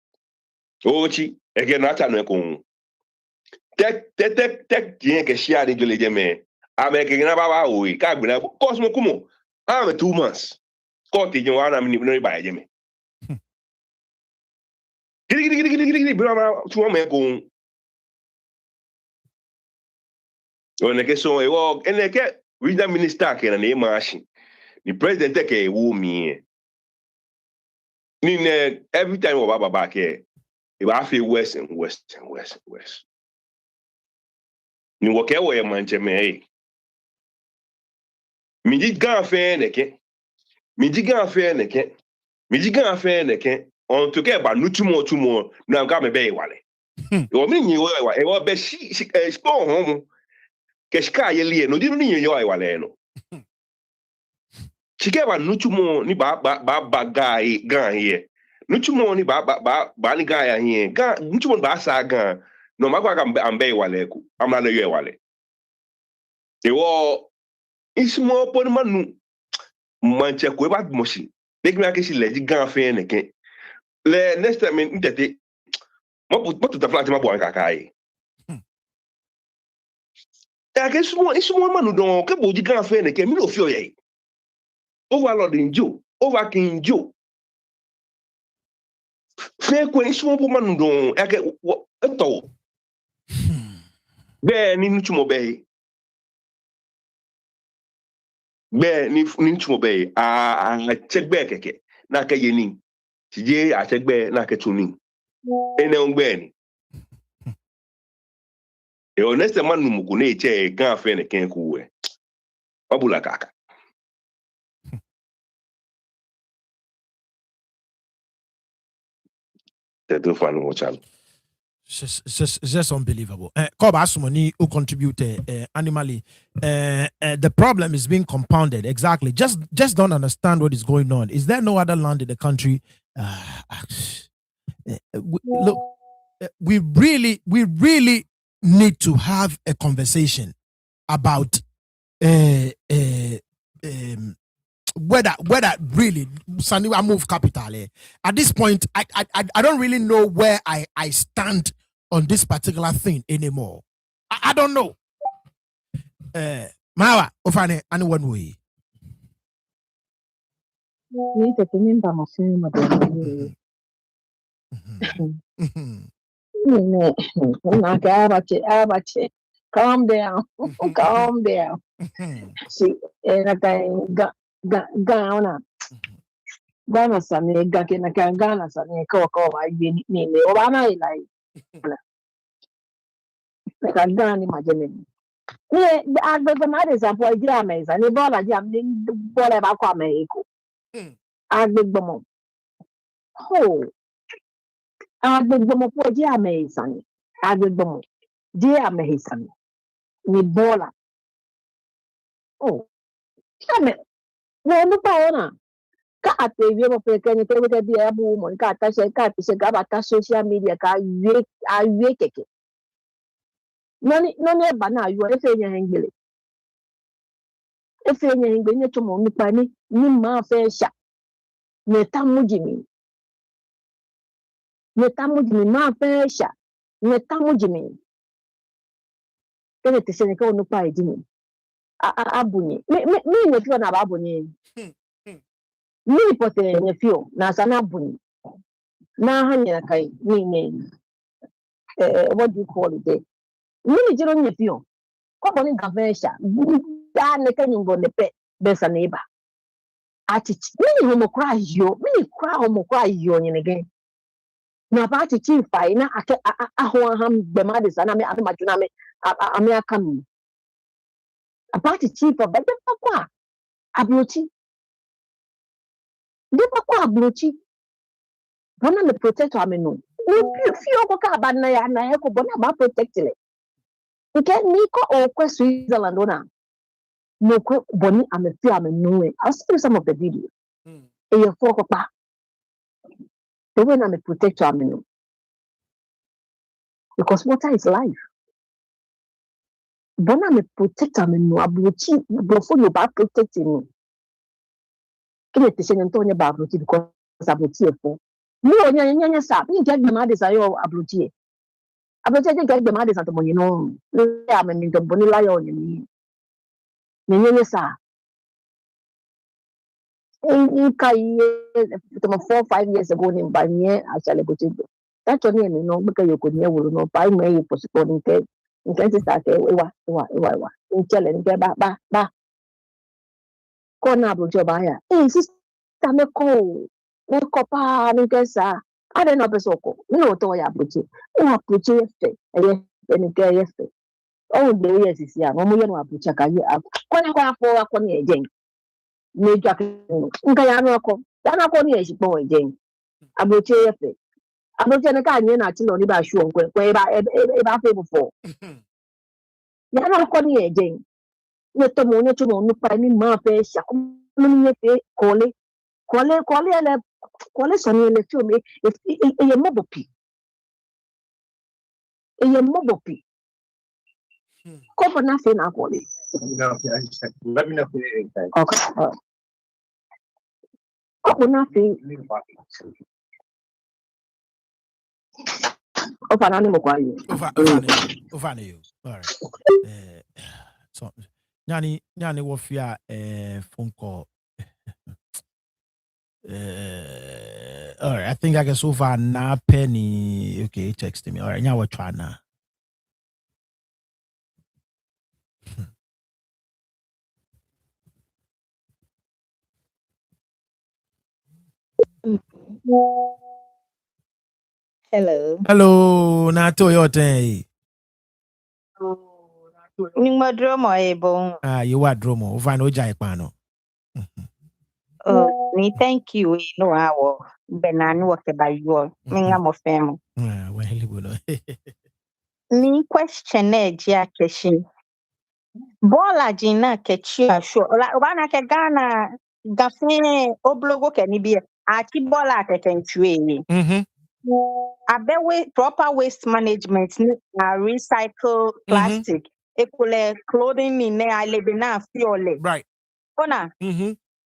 Again not no ko. Tek tien ke share ni jole jeme. America na ba we ka gbe na cause mo kumo. 2 months. Ko ti jin wa na mi no ba jeme. Giri bro ma tu me ko. Oneke so ewo eneke regional minister ke na mashi. The president ke wo mi. Ni every time we baba back here, e ba feel west. Ni wo ke wo e manche me. Mi di gan fe neke. On to ke ba nutumo na ga me be wale. Wo mi ni wo e wo be shi expo homo. Ke ska ye lie no di ni yo e wale no. Chikeba nutumo ni ba guy gan here. Nutumo ni ba ni guy here. Gan nutumo ba sa gan. No magwa ambe wale ku. Amna no ye wale. E wo ismo pon manu manche ko ba moshi. Dek mi akesi le gan fe neke. Le next time ntete mo to ta flat ma bo anka kai. Ya ke ismo manu don ke bo di gan fe neke mi no fi oye. Overlord in Joe, Overking Joe. Fair question, woman, don't at all. Bear ni nuchumo bay. Bear ni nuchumo bay. I check back again. Naka yening. Today I check back naka tuning. Ene ungbeni. E honest man numugune che gan fene ken kuwe. Abula kaka. That's fun watch out. It's just unbelievable. Koba Asumoni who contributed animally. The problem is being compounded. Exactly. Just don't understand what is going on. Is there no other land in the country? Look, we really need to have a conversation about whether really Saniwa move capital. At this point, I don't really know where I stand on this particular thing anymore. I don't know. Mawa ofane anyone way. Calm down. Calm down. See, Ghana. Ghana sane gake na Ghana sane ko wa yeni ni obana ilai. Ka Ghana ni majene. Ni agbe ma de sampo ejira meza ni bola jam ni bola ba kwa Mexico. Agbe gbomo. Ho. Agbe gbomo po ejira meza ni. Agbe gbomo. Je amehisa ni bola. Oh. Ame no no pa ona. Ka atewie mo pe kenye ke we bi abu mo ka ta se ga ba ta social media ka awie keke. Noni ba na ayo e fe nye ngele. E fe nye ngele nye to mo nipa ni ma fe sha. Ne tamu jimi. Ne tamu jimi ma fe sha. Ne tamu jimi. Kene te se ne ka onu pa edini. Abunye. Me ne fio na ba abunye. Me pote ne fio na sana abunye. Na hanya kai ni what do you call it there? Me jiro ne fio. Ko boni gavesha. Da ne ka nyungo ne pe besa neighbor. Achichi. Me homo cry yo. Me cry homo cry yo nyene gen. Na ba achichi fa ina ake ahwa ham be ma de sana me ame majuna me ame akam. About chief of better papa. Abrochi. De papa abrochi. Bona me protect ameno. Fio ko ka ba na ya na he ko bona ba protect le. Nke ni ko o kwa Switzerland ona. No ko boni ame fio ameno. I'll see some of the video. E ye fo ko pa. The way na me protect ameno. Because water is life. Bona me protect ameno abrochi before you ba protect me. Kile te se nto ba abrochi because abrochi e fo. No, nya sa. You get the mad desire abrochi. Abrochi get the mad desire to you know. I mean the boni lion ni. Nya sa. In kai 4-5 years ago in Banye actually go to. That's only no because you could never know by me you postpone it. In can start ewa. In challenge ba. Ko na abrochi ba ya. Sister me ko. Me ko pa ni kesa. I don't know pesoko. No to ya abrochi. O abrochi yefe. Eni ke yefe. Oh, the years is ya. Mo ye no abrochi ka ye. Kwa afọ akọ ni ejen. Me jwa nka ya no akọ. Ya na akọ ni ejipo ejen. Abrochi yefe. Abrochi na ka anye na chi no ni ba shu nkwe. Kwa ba fe before. Ya na akọ ni ejen. Ye to mo nu pa ni ma fe sha. Mo ye fe kole so ni le fi o me e mobopi. Eye mobopi. Ko for na fe na kole. Let me know if you need anything. Okay. Ko na fe. O fa na ni mo kwa you. Over you. All right. So nyani wofia phone call. All right, I think I can so far na penny. Okay, text me. All right, now we're trying now. Hello, na to your day. You are dromo. Over no jai pano. Thank you. No, I will. Benani work by you. Minga mo femo. Well, Ni question ja keshi. Bola jina kechi asho. Obana ke Ghana gafene oblogo ke ni bi. Aki bola ke kenchwe. Abewe proper waste management ni recycle plastic. Ekule clothing ni ne alebina fiole. right. Ona.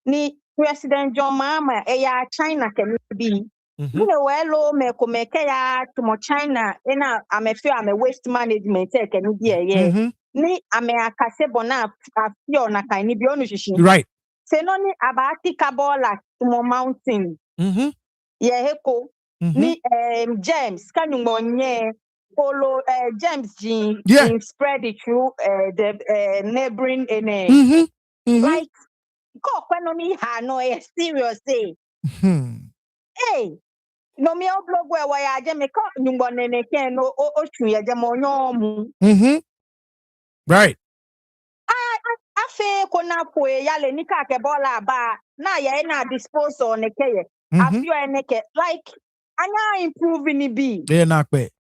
Ni President John Mahama eya China ke ni bi. Mune welo meke ya tumo China ena amefio ame waste management ke ni bi ye. Ni ame akase bona afio na kan ni bi onu shishi. Right. Se no ni abati kabola tumo mountain. Ye heko. Ni James kanyumonye polo James Jean spread it through the neighboring like go kwano ni ha no serious hey no me blog where ya je me ko nyumbo nene ken no o twu ya je mo nyomu right afe ko na ko ya le ni ka ke bola ba na ya na dispose on ne ke afio ene ke like anya improve ni bi na pe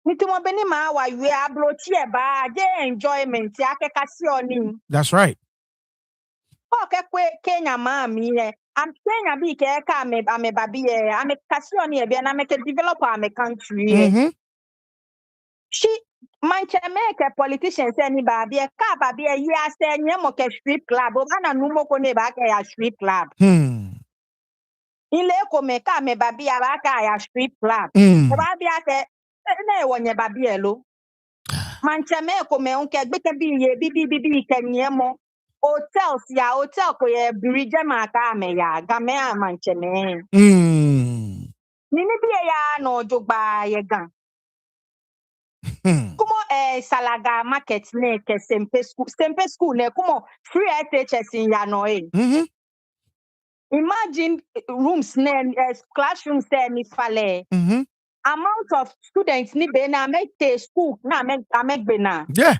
nitumo beni ma wa we abrochi e ba je enjoyment akeka si oni. That's right. Okay, Kenya mami I'm Kenya be keka me baby I'm a Cassioni and I'm a developer I'm a country. She might make a politician send baby a car baby a year saying Yamoke strip club or an numoko neba a strip club. In Leko make me baby a strip club. Baby a one ye baby lo. Manchameko me unke bibi kenyemo. Hotels ya hotel ko ye birija maka me ya game a mancheme. Nini bi ya no jogba ye gan. Kumo Salaga market ne ke Sempe school ne kumo free HHS in ya no Imagine rooms ne classrooms there ni fale. Amount of students ni be na make the school na make be na. Yeah.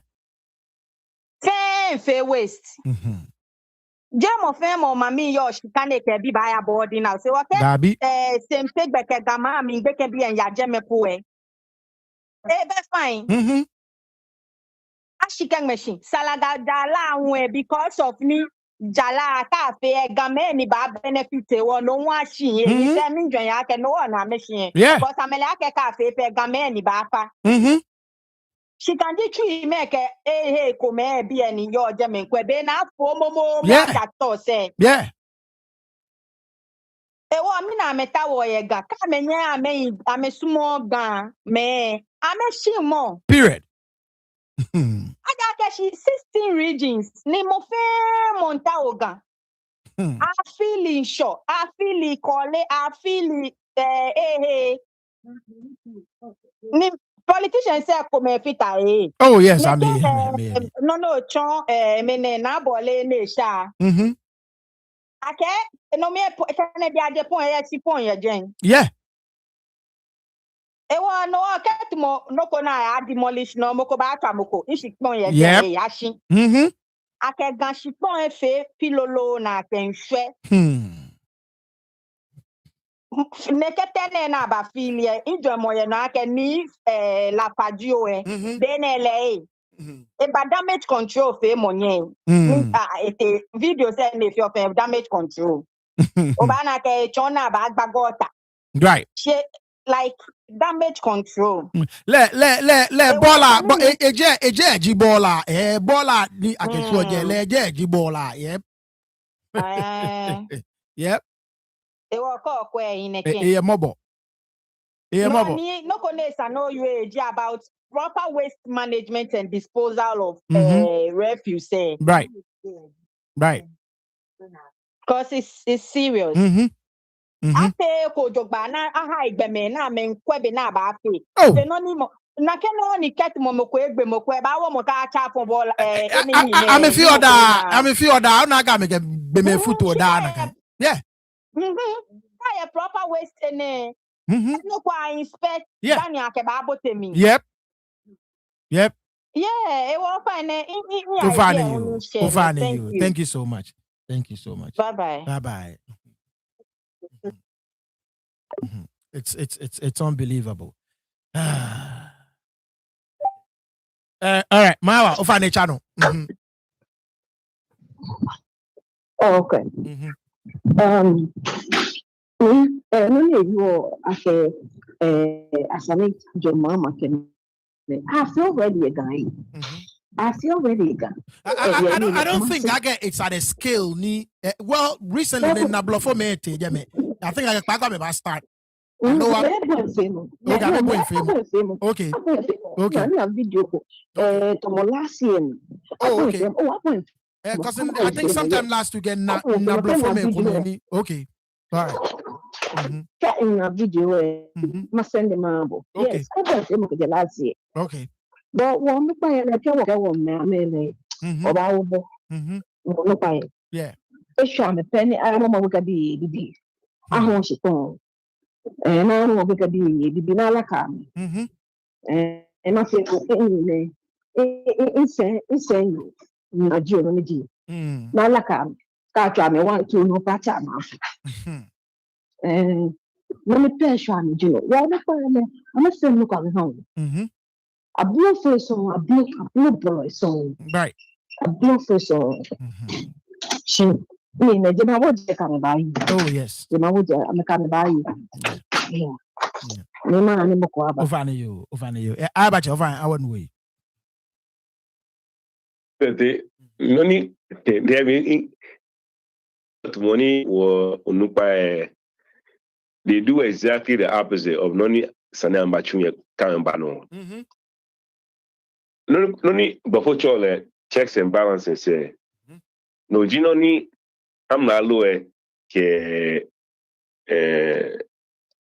Fair waste. Jam of them or mammy yosh can be by a boarding now. So okay, same pig back at Gama, mean they can be and ya jemme that's fine. Ashikan machine. Salaga dala because of me jala cafe gameni ba benefit or no washing. You tell me I can no one machine. Yeah. Because I'm like a cafe pe gameni bapa. She can literally make a come be any your German quebe na for momo say. Yeah. I mean, I'm a tower ga. Come I'm a small gun. Me, I'm a shimo. Period. I got 16 regions. Name of Montaoga. I feel in shock. I feel it call it. I feel it. Politicians say come fit Oh yes, I mean. No, chon. Me na bole ne sha. Okay, no me can be at the point ya Jen. Yeah. Ewa no ket mo no ko na demolish no moko ba atwamoko nshikpon ye Yep. yashi. Ake gan shikpon efe pilolo na kenhwe. Nekete na ba filie injo moye no ake ni la padio benele e ba damage control fe monye. Ete video say ne fi of damage control. Obana ke chona ba agbagota. Right. Like damage control. Le bola eje bola bola ni akeso je le eje bola yep. Yep. E wo ko in again. E mobo. No konesa no you about proper waste management and disposal of refuse. Right. Because it's serious. Ate ko jogba na aha igbeme na me nkwebe na ba afi. Enonimo na keno ni ket momoko egbe moko e ba wo mo ka cha fun ball I'm a few order na ga me be me foot order na. Yeah. A proper waste ene. No kwa inspect bani ake ba botemi. Yep. Yeah, it was fine. Thank you so much. Bye-bye. It's unbelievable. All right, Mawa, Ofane channel. Okay. No you as I make your mama can I feel ready again. I feel ready again. I don't think it's at a scale ni well recently in Nablofo me I think I got me start. I know what. Okay. Okay. Because I think sometime last week Nablofo me okay. All right. In a video, must send them out. Yes, I got them the last year. Okay. But one look by a woman, melee, or our look by it. Yeah. A sham a penny, I don't know what could be. I want she phone. And I don't know what could be the Binala Kami. And I say, insane, Nigeria, Nalakam. Catch me 1 2 no patch. And when the pension, you know, I'm a friend look at home. A blue face on a blue boy song. Right. A blue face on. She me na jema wo je kan ba yi. Oh yes. Jema wo je am kan ba yi. Yeah. Me ma ni mo ko aba. Ofane you. Abacha ofane awan way. Noni they money or unupa they do exactly the opposite of noni sanamba chunya kambano. Noni before chole checks and balances say no jinoni am na loe ke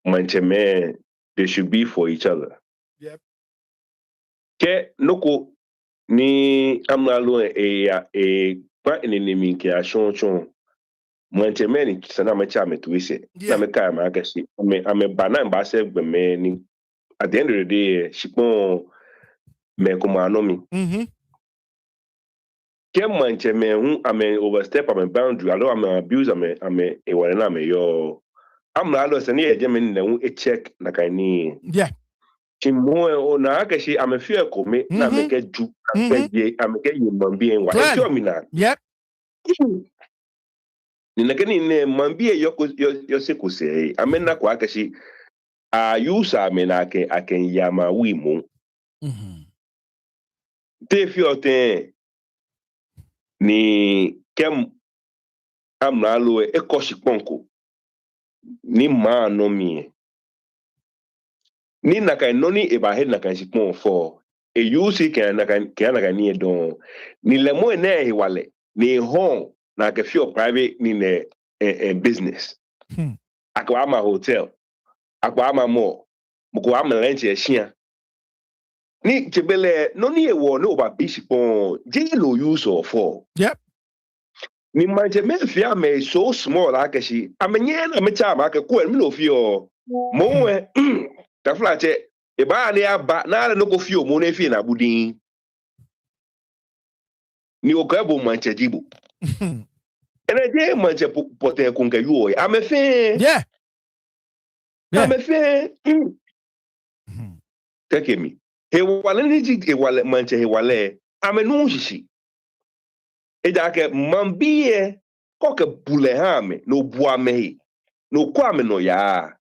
mancheme they should be for each other. Yep. Ke noko ni am na loe pa enemy ke ashon mancheme ni sana macha metwise na me kai ma gashi ame bana ba se gbeme ni at the end of the day she pon me komano mi. Ke mancheme hu ame overstep ame boundary alo ame abuse ame e wale na me yo am na lo se ni eje me na hu e check na kan ni. Yeah. Chimo na gashi ame fear ko me na me ke ju ame ke yimambi en wa e sure mi na. Yep. Ni nakeni ne mambie yo se kuse amena kwa kashi yusa amena ke aken yama wimu te fiote ni kem amna lo e koshi ponko ni ma no mi ni nakai noni e ba he nakai sipon for e yusi ke nakai ni don ni le mo ne e wale ni hon na ke fio private ni ne business. Akwa ama hotel, akwa ama mall, mko ama lunch eshia. Ni chebele no ni ewo no ba bishipon jelo use or for. Yep. Ni manje me fia me so small akashi. Amenye na mecha ma ka ko mi no fio. Mo e ta flache e ba ni aba na no ko fio mo na fie na budin. Ni o ka bo manje jibo. Ene je manje pote kunga yo ame fe. Yeah. Ame fe. Take me. He wale ni ji he wale manje he wale ame no shishi. E da ke mambie ko ke bule ha me no bua me no kwa me no ya.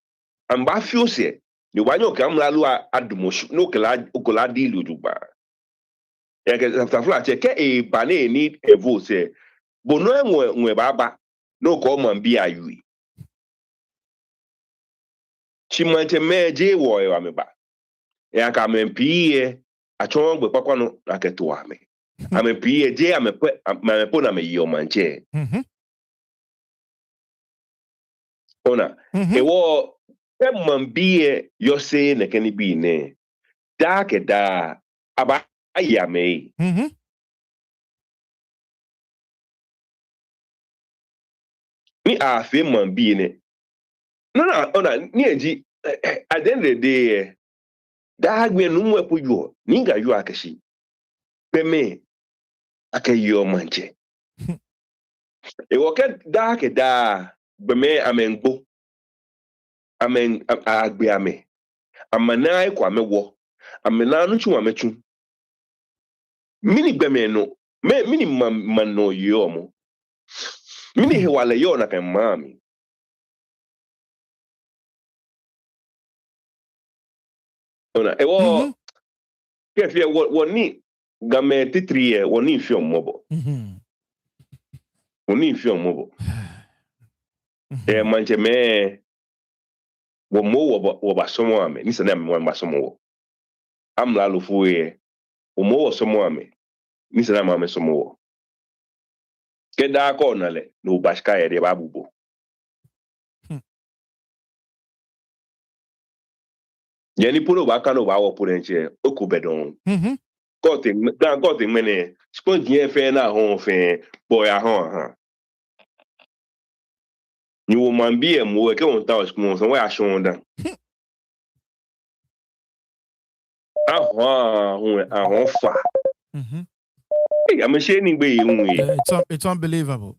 Amba fio se ni wanyo ke amla lu adumoshi no ke la okola di lu juba. E ke tafla che ke e bane ni evo se bono enwe baba no ko mambie ayi. Chimante meje wo e ameba. Ya ka mempie achon gbe pakwano na keto ame. Amempie je amepo na me yo manche. Ona ewo mambie yo se ne keni bi ne. Da ke da aba ayame. Ni a fe mambie ne. No ona ni eji at the end of the day da gbe nu mu epo yo ni ga yo akashi. Peme ake yo manche. Ewo ke da ke da beme amengbo. Amen agbe ame. Amana kwa mewo. Amena no chu amechu. Mini gbeme no. Mini mano yo mo. Mini he wale yo na kan mami. Ona ewo kefie woni game titri woni fiom mobo. Woni fiom mobo. Manche me wo mo wo ba somo ame ni sana me ba somo wo. Amla lo fuye wo mo wo somo ame ni sana ma me somo wo. Ke da ko na le no bashka ye de babubo. Yani pulo ba kanu ba wo pulenche okubedon. Kote mene spon die fe na hon fe boy a hon. Ni wo man bi mo ke won ta oskun so wa shon dan. Ahon fa. I'm sharing by you. It's unbelievable.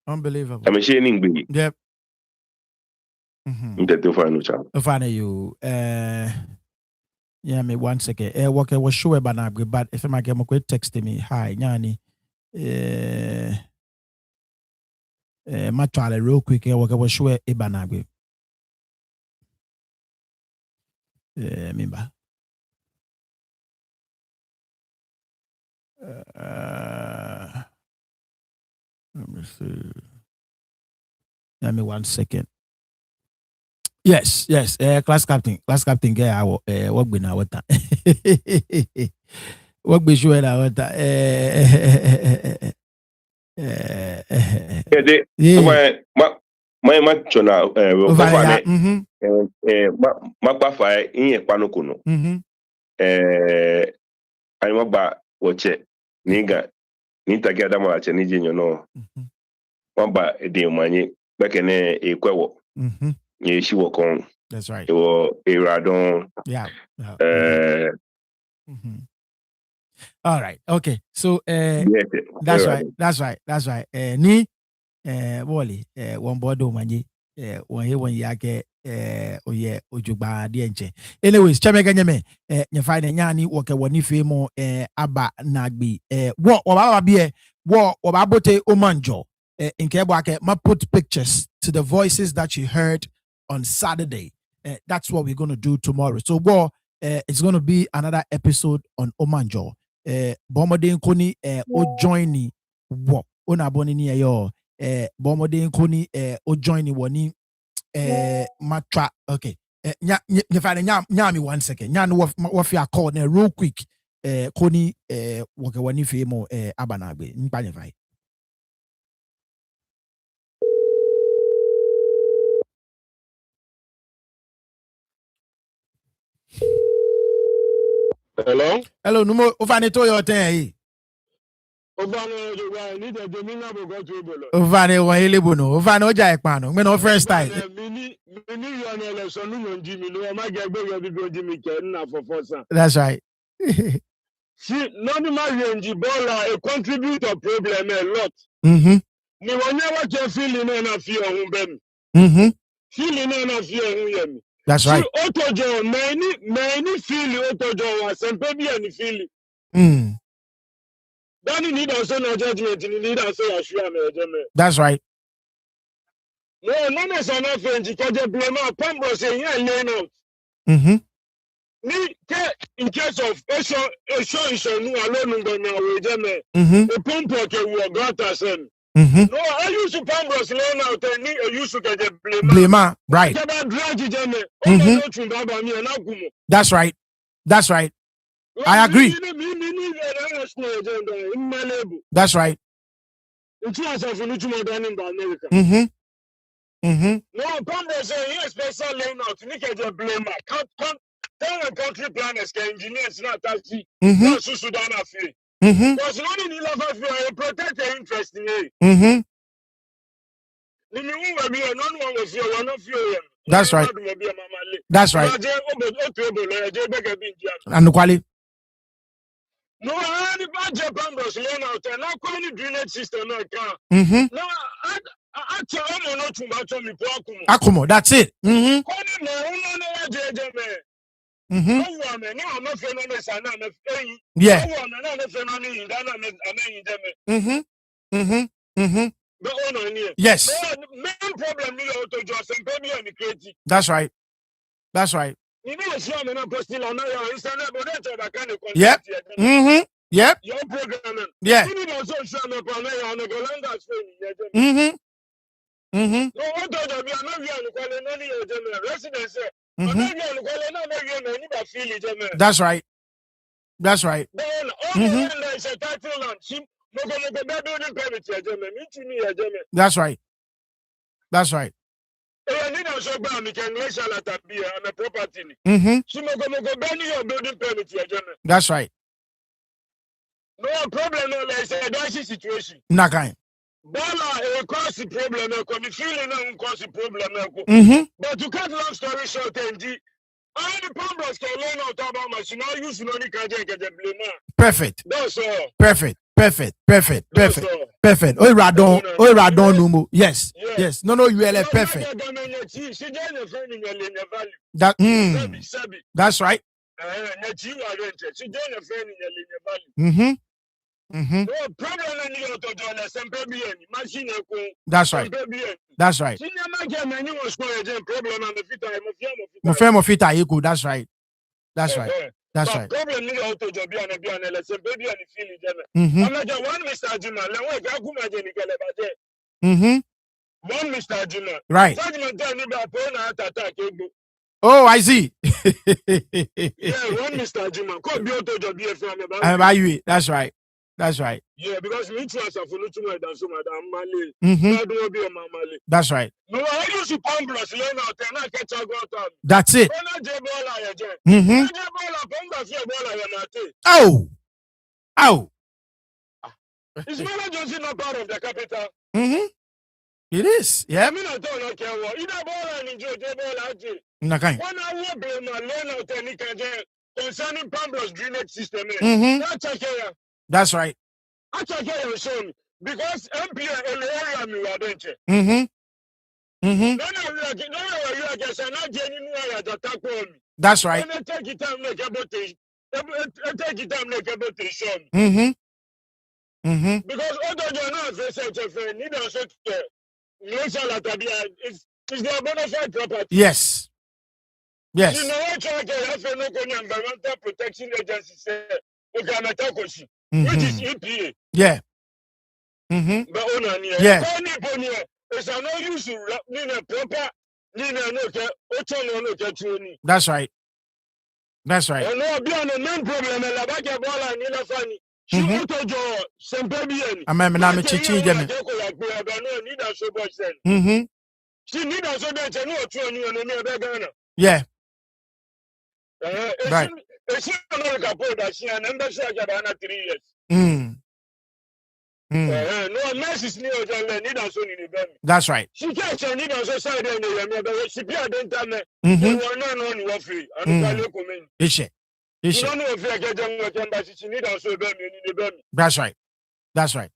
Unbelievable. I'm sharing by you. Yep. Fine, you. Yeah, me 1 second. What was sure about but if I get my quick text me, hi, Yanni. matwale real quick wakawa show Ibanagwe. Mimba. Let me see. Give me 1 second. Yes. Class captain. Get our work with now. Work be sure now. My chona magbafa inye kwanuku no ani magba woche niga nitagi adama ache nije nyono magba ede manye bekene ekwewo ye shiwo kon. That's right. Ewo eradon. Yeah. All right. Okay. So that's right. Ni Wally one bodo manye one yake oye ojugba de enche. Anyways, chamega nyeme nyefine nyani woke woni femo aba nagbi wo baba bie wo babote omanjo nke ake ma put pictures to the voices that you heard on Saturday. That's what we're going to do tomorrow. So it's going to be another episode on Omanjo. Bomodin Koni o joini wo ona boni ni yo Bomodin Koni o joini woni matra. Okay. Nyami 1 second. Nyan wafia call ne real quick. Koni woke wani femo abanagbe. Mpanye fai. Hello, numo ufane to your ten. Ufane wa hele bono. Ufane oja ekpano. Me no first time. That's right. See, normal range baller a contributor problem a lot. Mhm. Me whenever you feeling na fear humbem. Mhm. Feeling na fear humbem. That's right. Autojo many feel autojo was and baby and feel. Then you need also no judgment, you need also assure me. That's right. No, none is enough because the blame of Pambro saying yeah, learn out. Mhm. In case of issue no alone now we jame. The pump ke we got us in. No, I used to Pambros learn out and I used to get the blame. Right. That's right. That's right. I agree. That's right. No, Pambros say yes, special learn out. You get the blame. Can't country planners, engineers, not taxi. No, Sudan affair. Because not in love of protect their interest in it. That's right. That's right. And quality. No, I budget Pambros learn out and now quality drainage system. No, I tell you not too much on me. Akumo, that's it. Yeah. Yes. Main problem is auto just and baby and creative. That's right. That's right. You know, see, I'm not posting on your Instagram, but that's what I kind of. Yep. Yep. Your program. Yeah. You know, social media on the Golanga Spain. No, what do you mean? I'm not going to residence. That's right. That's right. Then all is a title land. That's right. That's right. That's right. No problem, no, there's a dicey situation. Nakai. Bala cause the problem, the feeling cause the problem. But to cut long story short, all the Pambros can learn out about machine. Now use no get the blame. Perfect. That's all. Perfect. Oh, radon numo. Yes. Yes. No, you are perfect. That's right. Mhm. No problem ni yo to John sempe bi eni machine ko. That's right. That's right. Senior man many was score again problem and the fit I Mo fe mo fit ayiku. That's right. That's right. That's right. Problem ni yo to John bi an le sempe bi eni feel jeme. Mhm. Amaja one Mr. Juma le we ga kuma je ni kele baje. Mhm. One Mr. Juma. Right. Judgment time ni ba po na attack egbo. Oh, I see. Yeah, one Mr. Juma. Come be to John bi you. That's right. That's right. Yeah, because me too as a follow to my dance, madam Mali. Mm-hmm. That's right. No, I used to pump plus learn out and I catch a got. That's it. Mm-hmm. Oh. Oh. Is Mala Johnson not part of the capital? Mm-hmm. It is. Yeah. I mean, I don't care what. Either ball and enjoy the ball out. Okay. When I will blame my learn out and he can concerning Pambro's drainage system. Mm-hmm. That's right. I check your son because MPA in the area me are don't check. Mm-hmm. Mm-hmm. That's right. Take it time like about show me. Mm-hmm. Mm-hmm. Because other than that, they need a set it's their bona fide property. Yes. Yes. You know what environmental protection agency say which is EPA. Yeah. Mm-hmm. But yeah. It's an use proper That's right. That's right. No, be on the main problem. La bague bola ni la fani. She auto jo sempe bien. Na me chichi jeme. Mhm. She need a so that no otu ni no me be Ghana. Yeah. Right. It's not like a board that she and embassy Ghana 3 years. No, nurses need a so in the That's right. She can't need a society in the she be a dental. You are not on your free. I'm going to come in. That's right. That's right.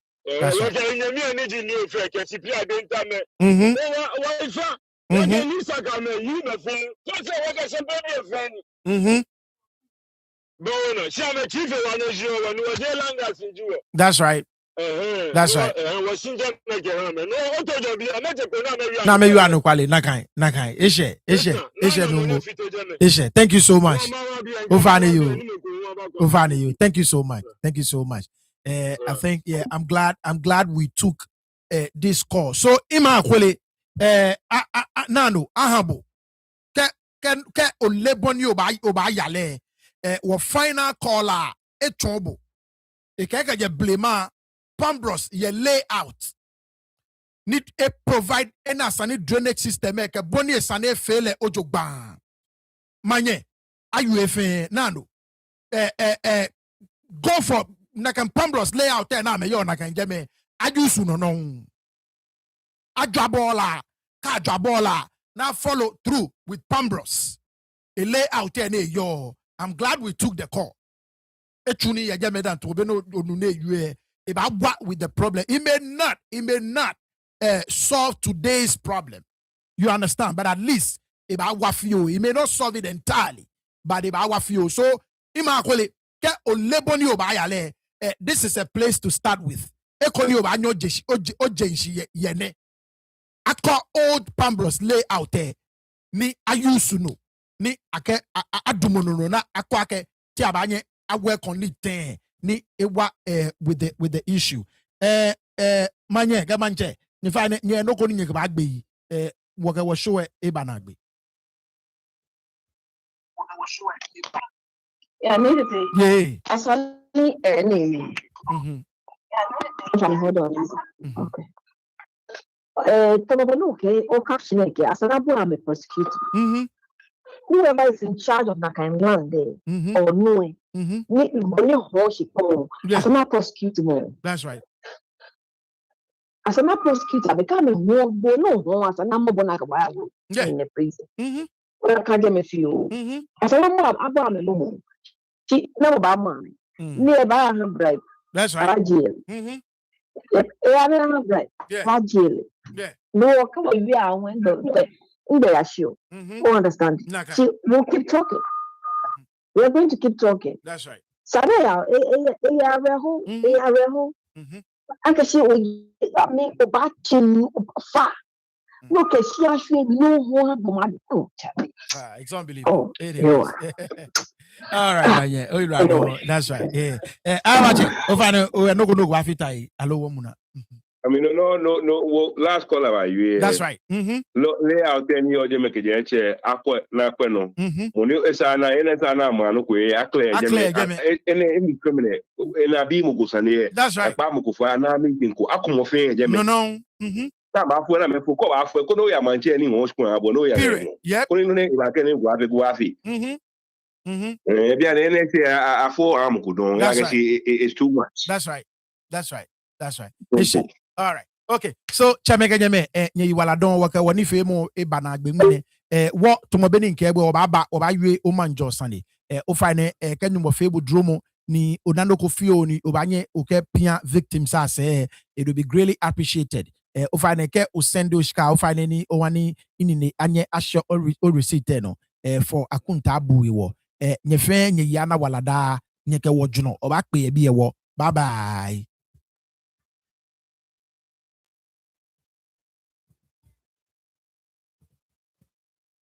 That's right. That's right. That's right. Na me you are no quality. Nakai. Ishe no more. Ishe. Thank you so much. Ufani you. Thank you so much. I think I'm glad we took this call. So ima kwele nano ahabo ke oleboni oba yale wo final caller e trouble e keke je blema Pambros ye layout need a provide an asani drainage system ke boni esane fele ojogban manye ayu efe nano go for nakan Pambros layout there na me yo nakan jeme ajusu no ajabola now follow through with Pambros a layout there yo. I'm glad we took the call. Echuni ya jamedan to be no onune you about what with the problem. It may not solve today's problem. You understand? But at least about what you, it may not solve it entirely. But about what you, so imakwele ke oleboni obayale. This is a place to start with. Ekoni obanyo ojenshi yene. Akwa old Pambros layout there. Ni ayusuno. Ni ake adumono na akwa ke ti abanye work on it ni ewa with the issue manye gamanche ni fa ni no ko ni ke ba gbe wo ke wo show e ba na gbe yeah me yeah actually name hold on okay to okay o caption ke asara bo am prosecute whoever is in charge of that kind of land there or knowing as a prosecutor. That's right. As a prosecutor, become a more no as a number one in the prison. Well, I can't get me feel. As a number of Abraham, she never about money. Nearby her bribe. That's right. Jail. Jail. Yeah. No, come on, we are when the show. Understand? See, we'll keep talking. We're going to keep talking. That's right. Saraya, Reho, Reho. I can see what me about him far. Look at she no one. It's unbelievable. Oh, Anyways. All right, yeah. Oh, right. No, that's right. Yeah. How much? We're not going to go after hello, woman. I mean, no. Well, last call about you. That's right. Lay out 10 years, make a gentle, aqua, naqueno. When you is an man, any criminal, and a beam gusane. That's right. Pamuku for an army, Akumofe, No. Time when I'm for call after Konoya Manchani, Moscow, Bonoya. Period. Yeah. Like any Guafi. A 4 arm could don't. It's too much. That's right. All right. Okay. So chamega nyame nyi wala don waka woni fe mo e bana agbemune wo to mo beni nke egbe oba yue o manjo sane o fa ne kanyu mo fe bu dromo ni onano ko fio ni obanye o ke pia victims as it will be greatly appreciated o fa ne ke o send o shika o fa ne ni o wani ini anye asho o receipt no for akunta abu wo nyefe nye yana wala da nye ke wo juno oba pe e bi e wo bye bye.